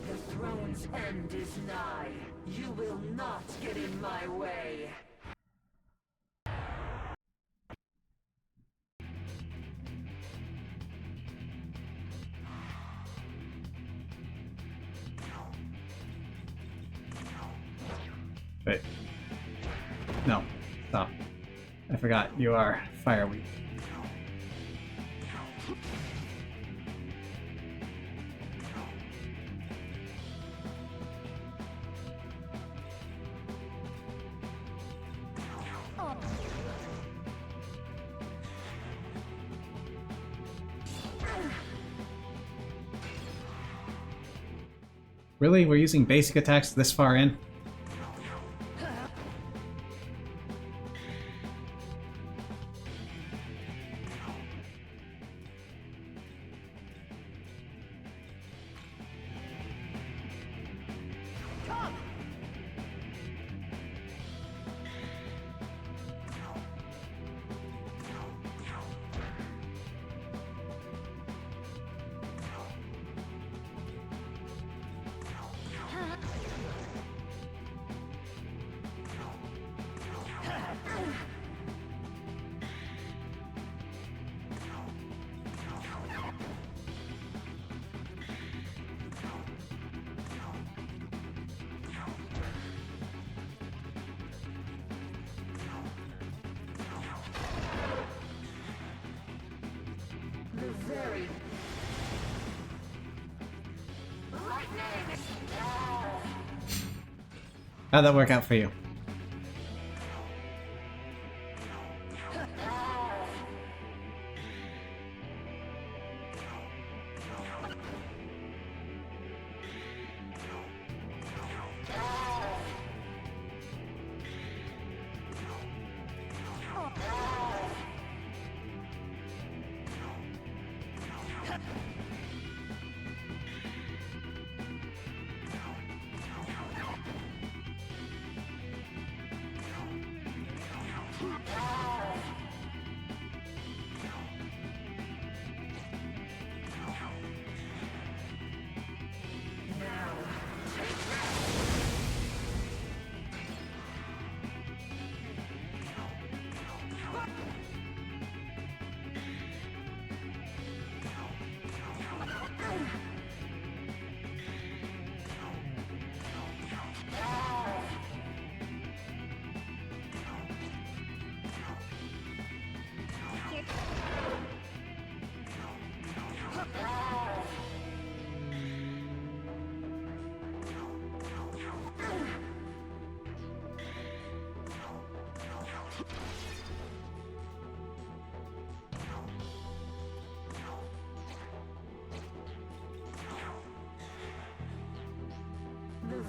The throne's end is nigh. You will not get in my way. Wait. No. Stop. I forgot. You are fire weak. Really? We're using basic attacks this far in? The very How'd that work out for you?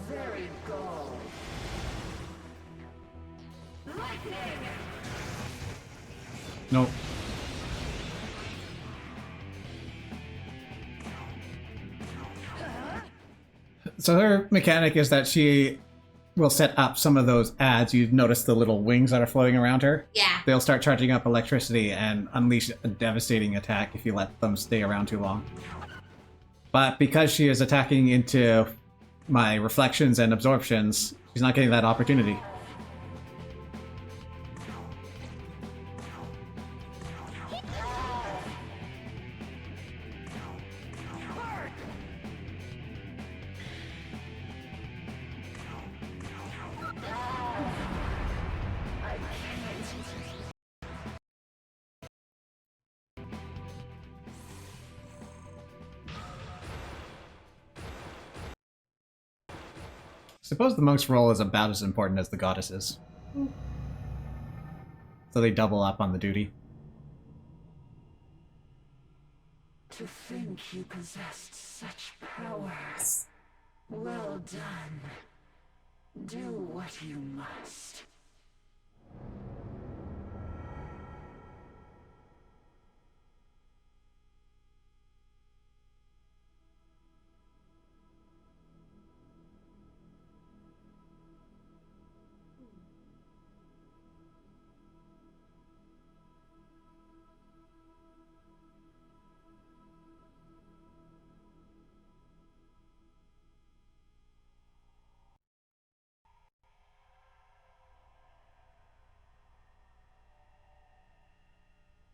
very gall. Lightning! Nope. So her mechanic is that she will set up some of those ads. You've noticed the little wings that are floating around her? Yeah. They'll start charging up electricity and unleash a devastating attack if you let them stay around too long. But because she is attacking into my reflections and absorptions, she's not getting that opportunity. Suppose the monk's role is about as important as the goddess's. So they double up on the duty. To think you possessed such powers. Well done. Do what you must.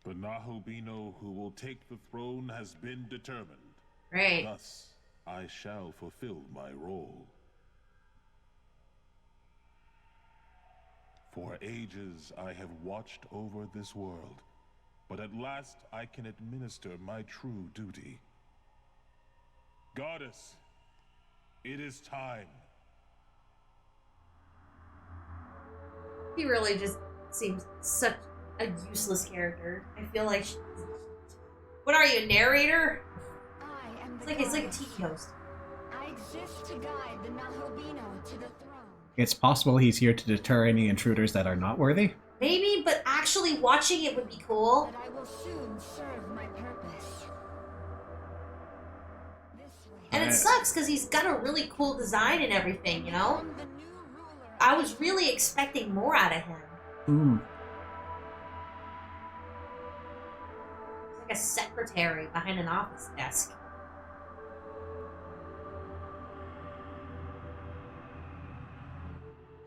The Nahobino who will take the throne has been determined. Right. Thus, I shall fulfill my role. For ages I have watched over this world, but at last I can administer my true duty. Goddess, it is time. He really just seems such a useless character. I feel like what are you, narrator? It's like a TV host. I exist to guide the Nahobino to the throne. It's possible he's here to deter any intruders that are not worthy. Maybe, but actually watching it would be cool. But I will soon serve my purpose. And it sucks because he's got a really cool design and everything, you know? I was really expecting more out of him. Like a secretary behind an office desk.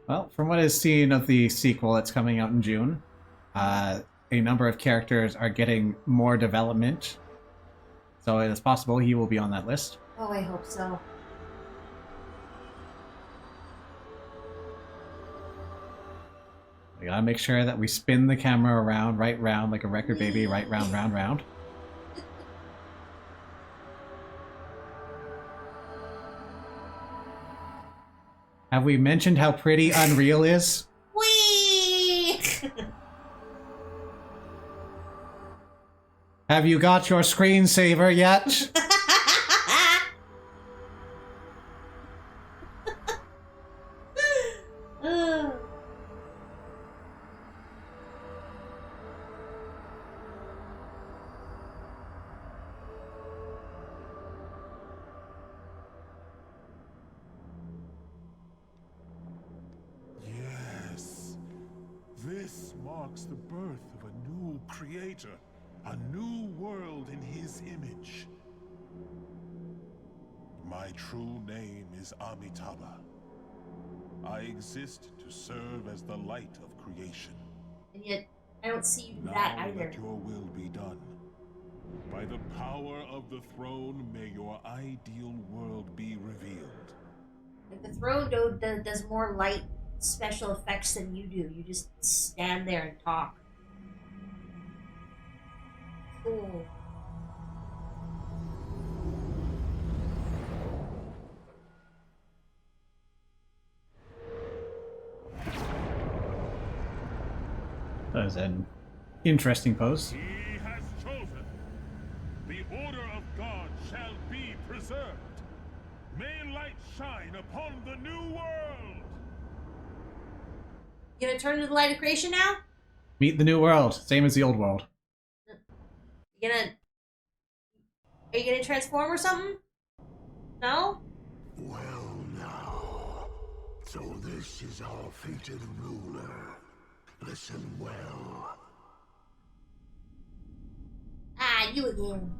Well, from what is seen of the sequel that's coming out in June, a number of characters are getting more development. So it is possible he will be on that list. Oh, I hope so. We gotta make sure that we spin the camera around, right round, like a record baby, right round, round, round. Have we mentioned how pretty Unreal is? Whee! Have you got your screensaver yet? Yes. This marks the birth of a new creator. A new world in his image. My true name is Amitabha. I exist to serve as the light of creation. And yet, I don't see you do Now that either. let your will be done. By the power of the throne, may your ideal world be revealed. Like the throne does more light special effects than you do. You just stand there and talk. Cool. That was an interesting pose. He has chosen. The order of God shall be preserved. May light shine upon the new world. You gonna turn to the light of creation now? Meet the new world, same as the old world. You gonna... Are you gonna transform or something? No? Well now, so this is our fated ruler. Listen well. Ah, you again.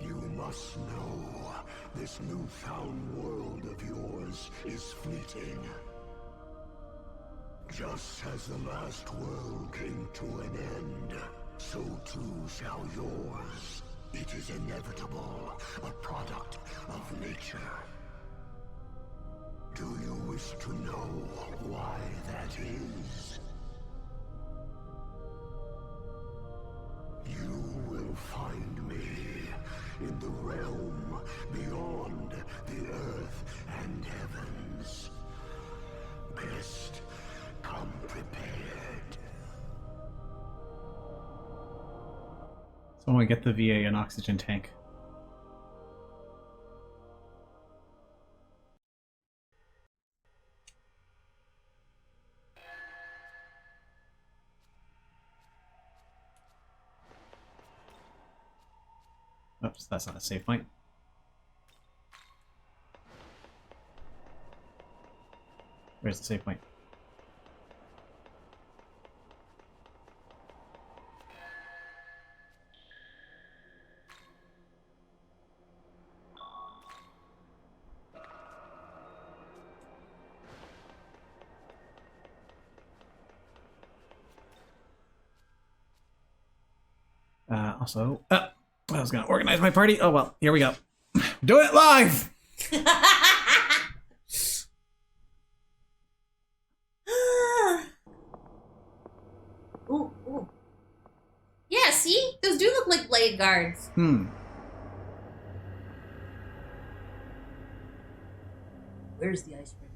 You must know, this newfound world of yours is fleeting. Just as the last world came to an end, so too shall yours. It is inevitable, a product of nature. Do you wish to know why that is? You will find me in the realm beyond the earth and heavens. Best come prepared. Someone get the VA an oxygen tank. Oops, that's not a save point. Where's the save point? Also, I was gonna organize my party. Oh well, here we go. Do it live! Ooh, ooh. Yeah, see? Those do look like blade guards. Where's the ice cream?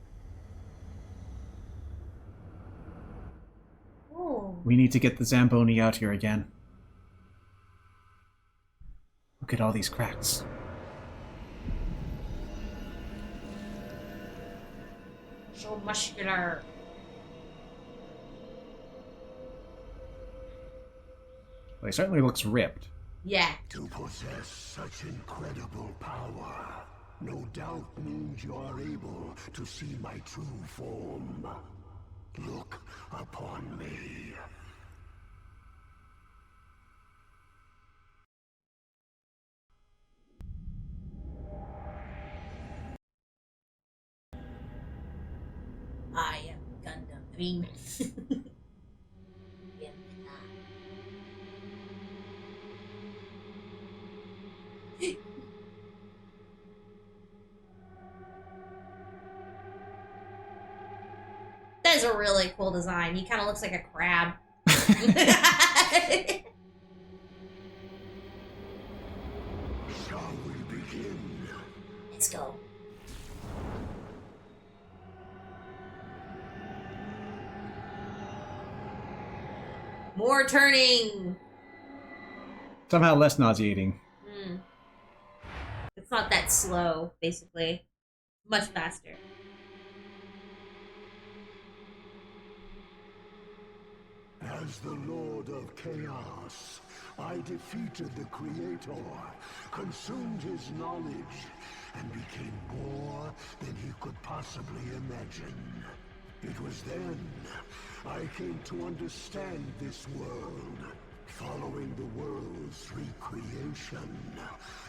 Oh. We need to get the Zamboni out here again. Look at all these cracks. So muscular. Well, he certainly looks ripped. Yeah. To possess such incredible power, no doubt means you are able to see my true form. Look upon me. I am Gundam. I mean... That is a really cool design. He kind of looks like a crab. Shall we begin? Let's go. More turning. Somehow less nauseating. It's not that slow, basically. Much faster. As the Lord of Chaos, I defeated the Creator, consumed his knowledge, and became more than he could possibly imagine. It was then I came to understand this world. Following the world's recreation,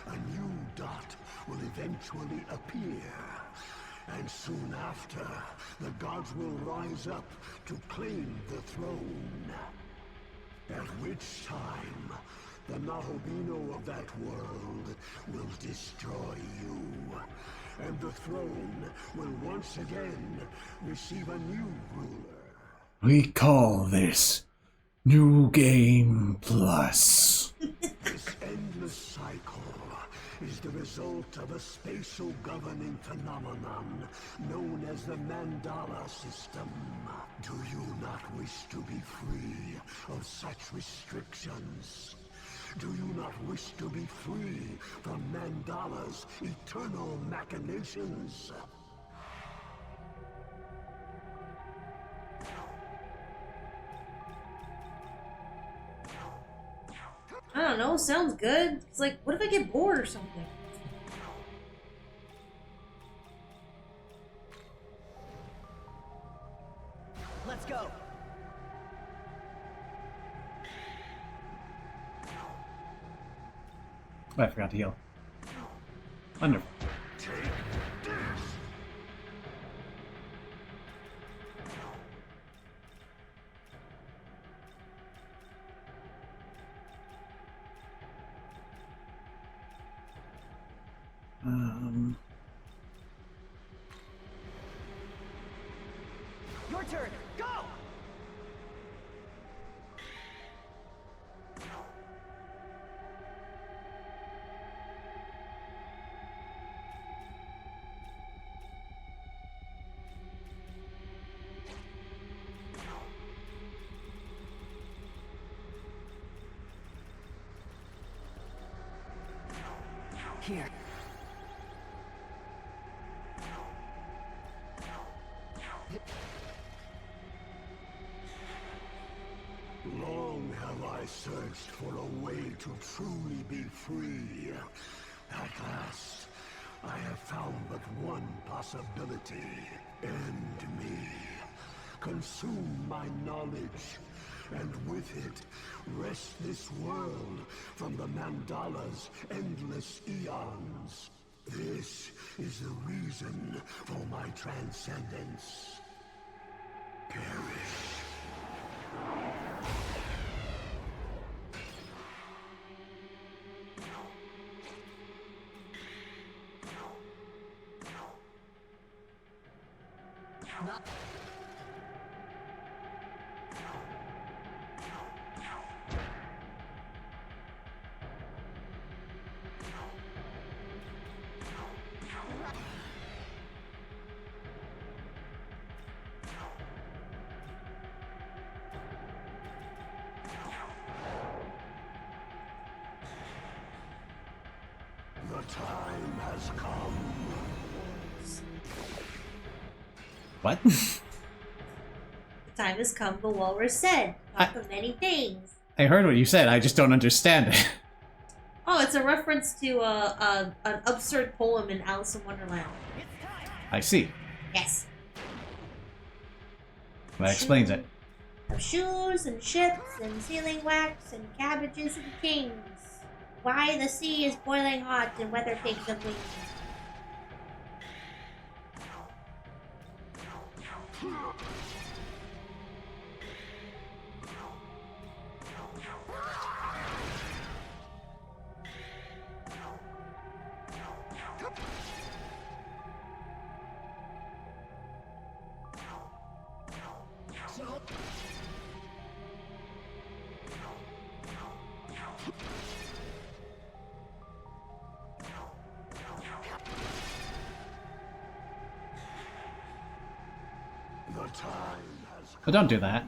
a new dot will eventually appear. And soon after, the gods will rise up to claim the throne. At which time, the Nahobino of that world will destroy you. And the throne will once again receive a new ruler. We call this New Game Plus. This endless cycle is the result of a spatial governing phenomenon known as the Mandala system. Do you not wish to be free of such restrictions? Do you not wish to be free from Mandala's eternal machinations? I don't know, sounds good. It's like, what if I get bored or something? Let's go. Oh, I forgot to heal. Wonderful. Your turn. Go. Here. Long have I searched for a way to truly be free. At last, I have found but one possibility. End me. Consume my knowledge, and with it, wrest this world from the Mandala's endless eons. This is the reason for my transcendence. Perish. The time has come. What? The time has come, the walrus said. Talk of many things. I heard what you said, I just don't understand it. Oh, it's a reference to an absurd poem in Alice in Wonderland. I see. Yes. That explains it. Of shoes and ships and sealing wax and cabbages and kings. Why the sea is boiling hot and weather pigs have wings. The time has But don't do that.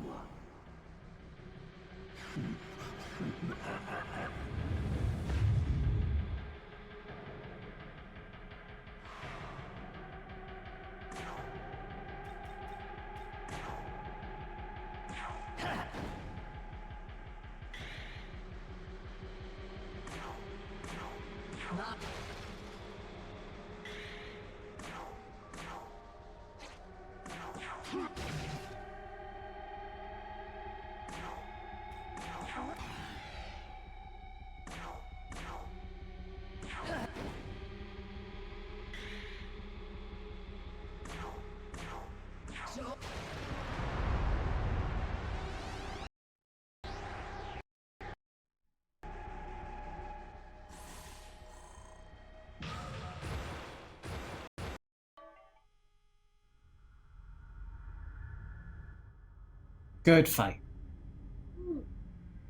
Good fight.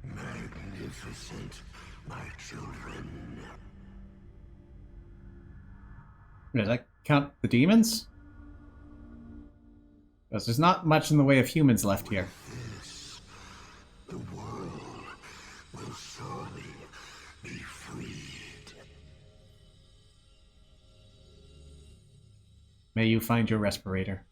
magnificent, my children. Does that count the demons? Because there's not much in the way of humans left here. This, the world will surely May you find your respirator.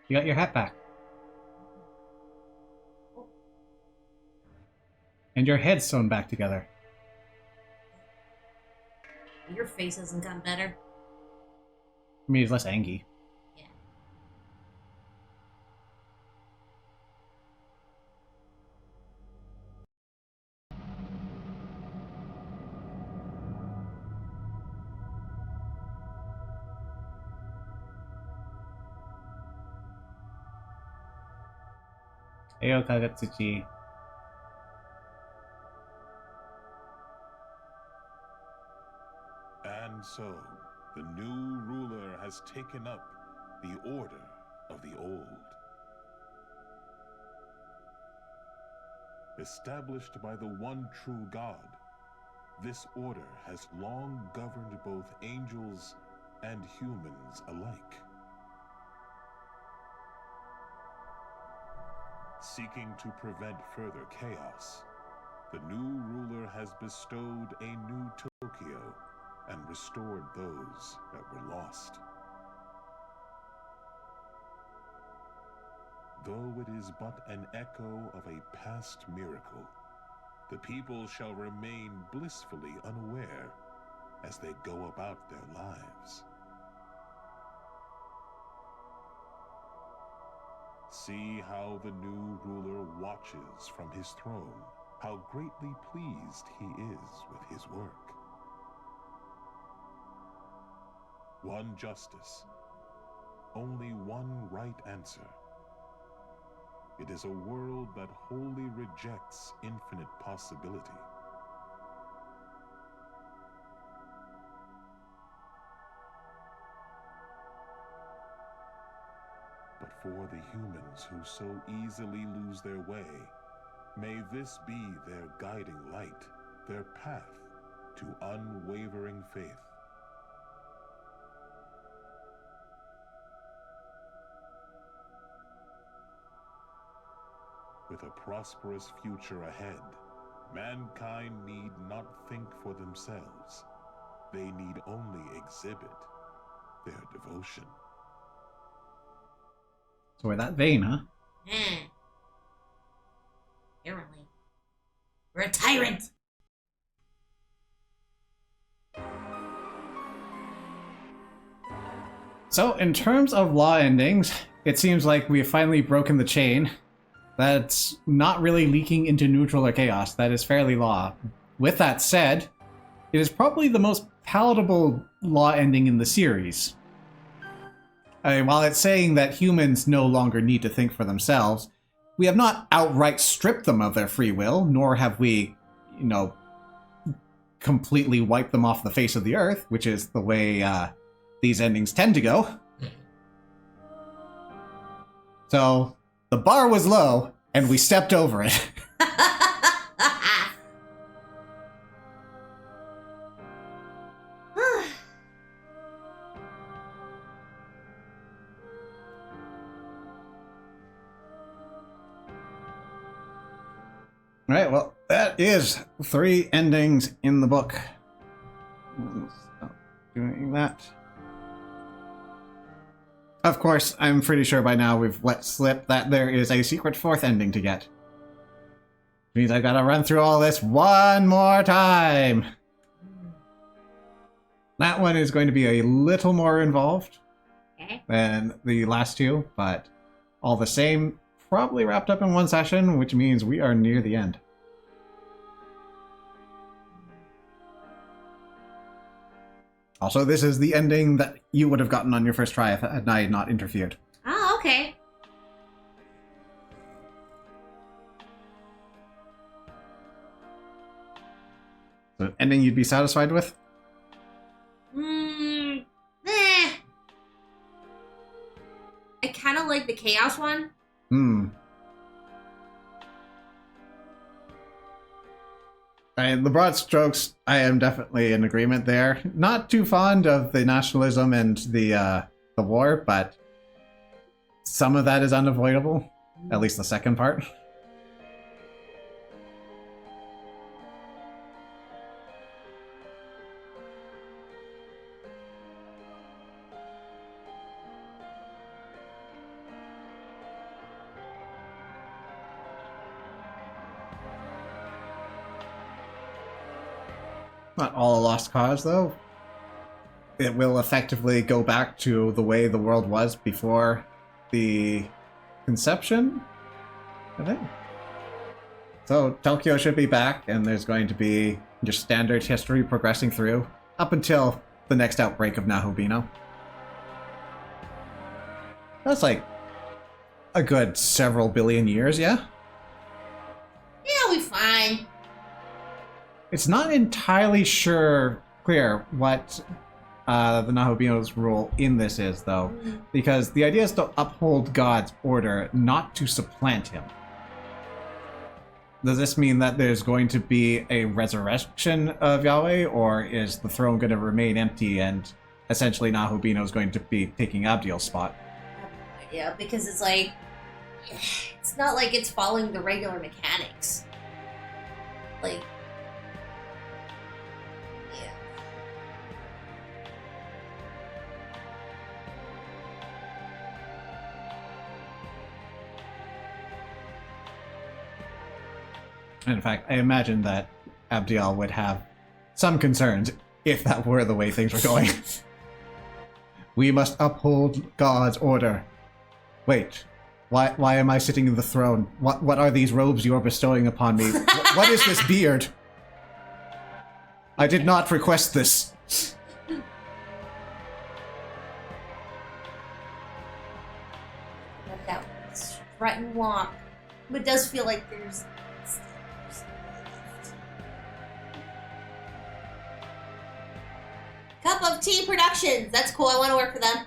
You got your hat back. And your head sewn back together. Your face hasn't gotten better. I mean, it's less angry. Yeah. Eyo Kagatsuchi. And so, the new ruler has taken up the order of the old. Established by the one true God, this order has long governed both angels and humans alike. Seeking to prevent further chaos, the new ruler has bestowed a new Tokyo and restored those that were lost. Though it is but an echo of a past miracle, the people shall remain blissfully unaware as they go about their lives. See how the new ruler watches from his throne, how greatly pleased he is with his work. One justice, only one right answer. It is a world that wholly rejects infinite possibility. But for the humans who so easily lose their way, may this be their guiding light, their path to unwavering faith. With a prosperous future ahead, mankind need not think for themselves. They need only exhibit their devotion. So we're that vain, huh? Apparently. We're a tyrant! So, in terms of law endings, it seems like we've finally broken the chain. That's not really leaking into neutral or chaos. That is fairly law. With that said, it is probably the most palatable law ending in the series. I mean, while it's saying that humans no longer need to think for themselves, we have not outright stripped them of their free will, nor have we, completely wiped them off the face of the earth, which is the way these endings tend to go. So, the bar was low, and we stepped over it. Alright, well, that is 3 endings in the book. Stop doing that. Of course, I'm pretty sure by now we've let slip that there is a secret 4th ending to get. Which means I've got to run through all this one more time. That one is going to be a little more involved Okay. than the last two, but all the same, probably wrapped up in one session, which means we are near the end. Also, this is the ending that you would have gotten on your first try if I had not interfered. Oh, okay. So, ending you'd be satisfied with? Eh. I kind of like the chaos one. And the broad strokes, I am definitely in agreement there. Not too fond of the nationalism and the war, but some of that is unavoidable. At least the second part. Not all a lost cause, though. It will effectively go back to the way the world was before the conception, I think. So Tokyo should be back, and there's going to be just standard history progressing through up until the next outbreak of Nahobino. That's like a good several billion years, yeah? Yeah, we fine. It's not entirely clear what the Nahobino's role in this is, though, because the idea is to uphold God's order, not to supplant him. Does this mean that there's going to be a resurrection of Yahweh, or is the throne going to remain empty and essentially Nahobino is going to be taking Abdiel's spot? Yeah, because it's like, it's not like it's following the regular mechanics. Like, yeah. And in fact, I imagine that Abdiel would have some concerns if that were the way things were going. We must uphold God's order. Wait, why am I sitting in the throne? What are these robes you are bestowing upon me? What is this beard? I did not request this. Let that strut and walk. But it does feel like there's... Cup of Tea Productions. That's cool. I want to work for them.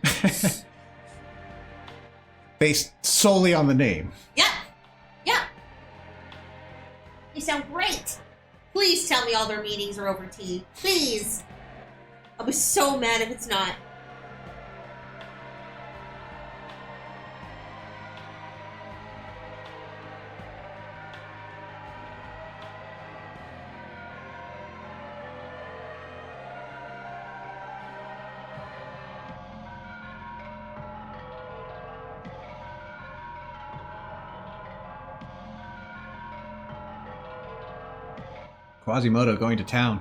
Based solely on the name. Yeah. Yeah. You sound great. Please tell me all their meetings are over tea. Please. I'll be so mad if it's not. Quasimodo going to town.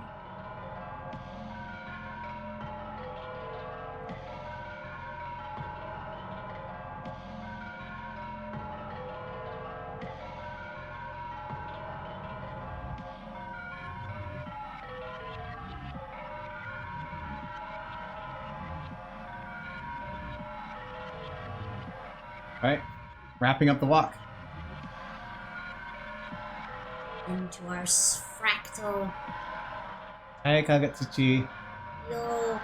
Alright, wrapping up the walk. Into our fractal. Hey, Kagetsuchi. Yo.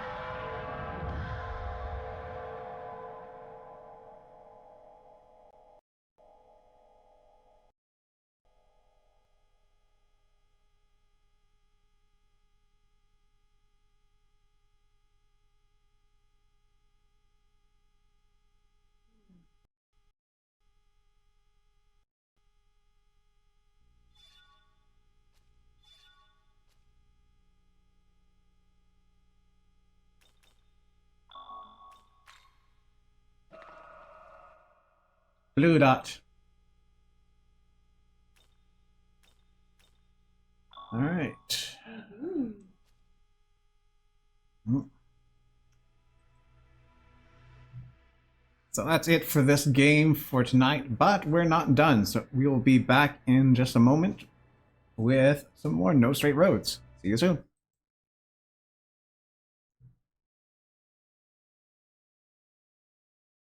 Blue dot. Alright. So that's it for this game for tonight, but we're not done. So we will be back in just a moment with some more No Straight Roads. See you soon.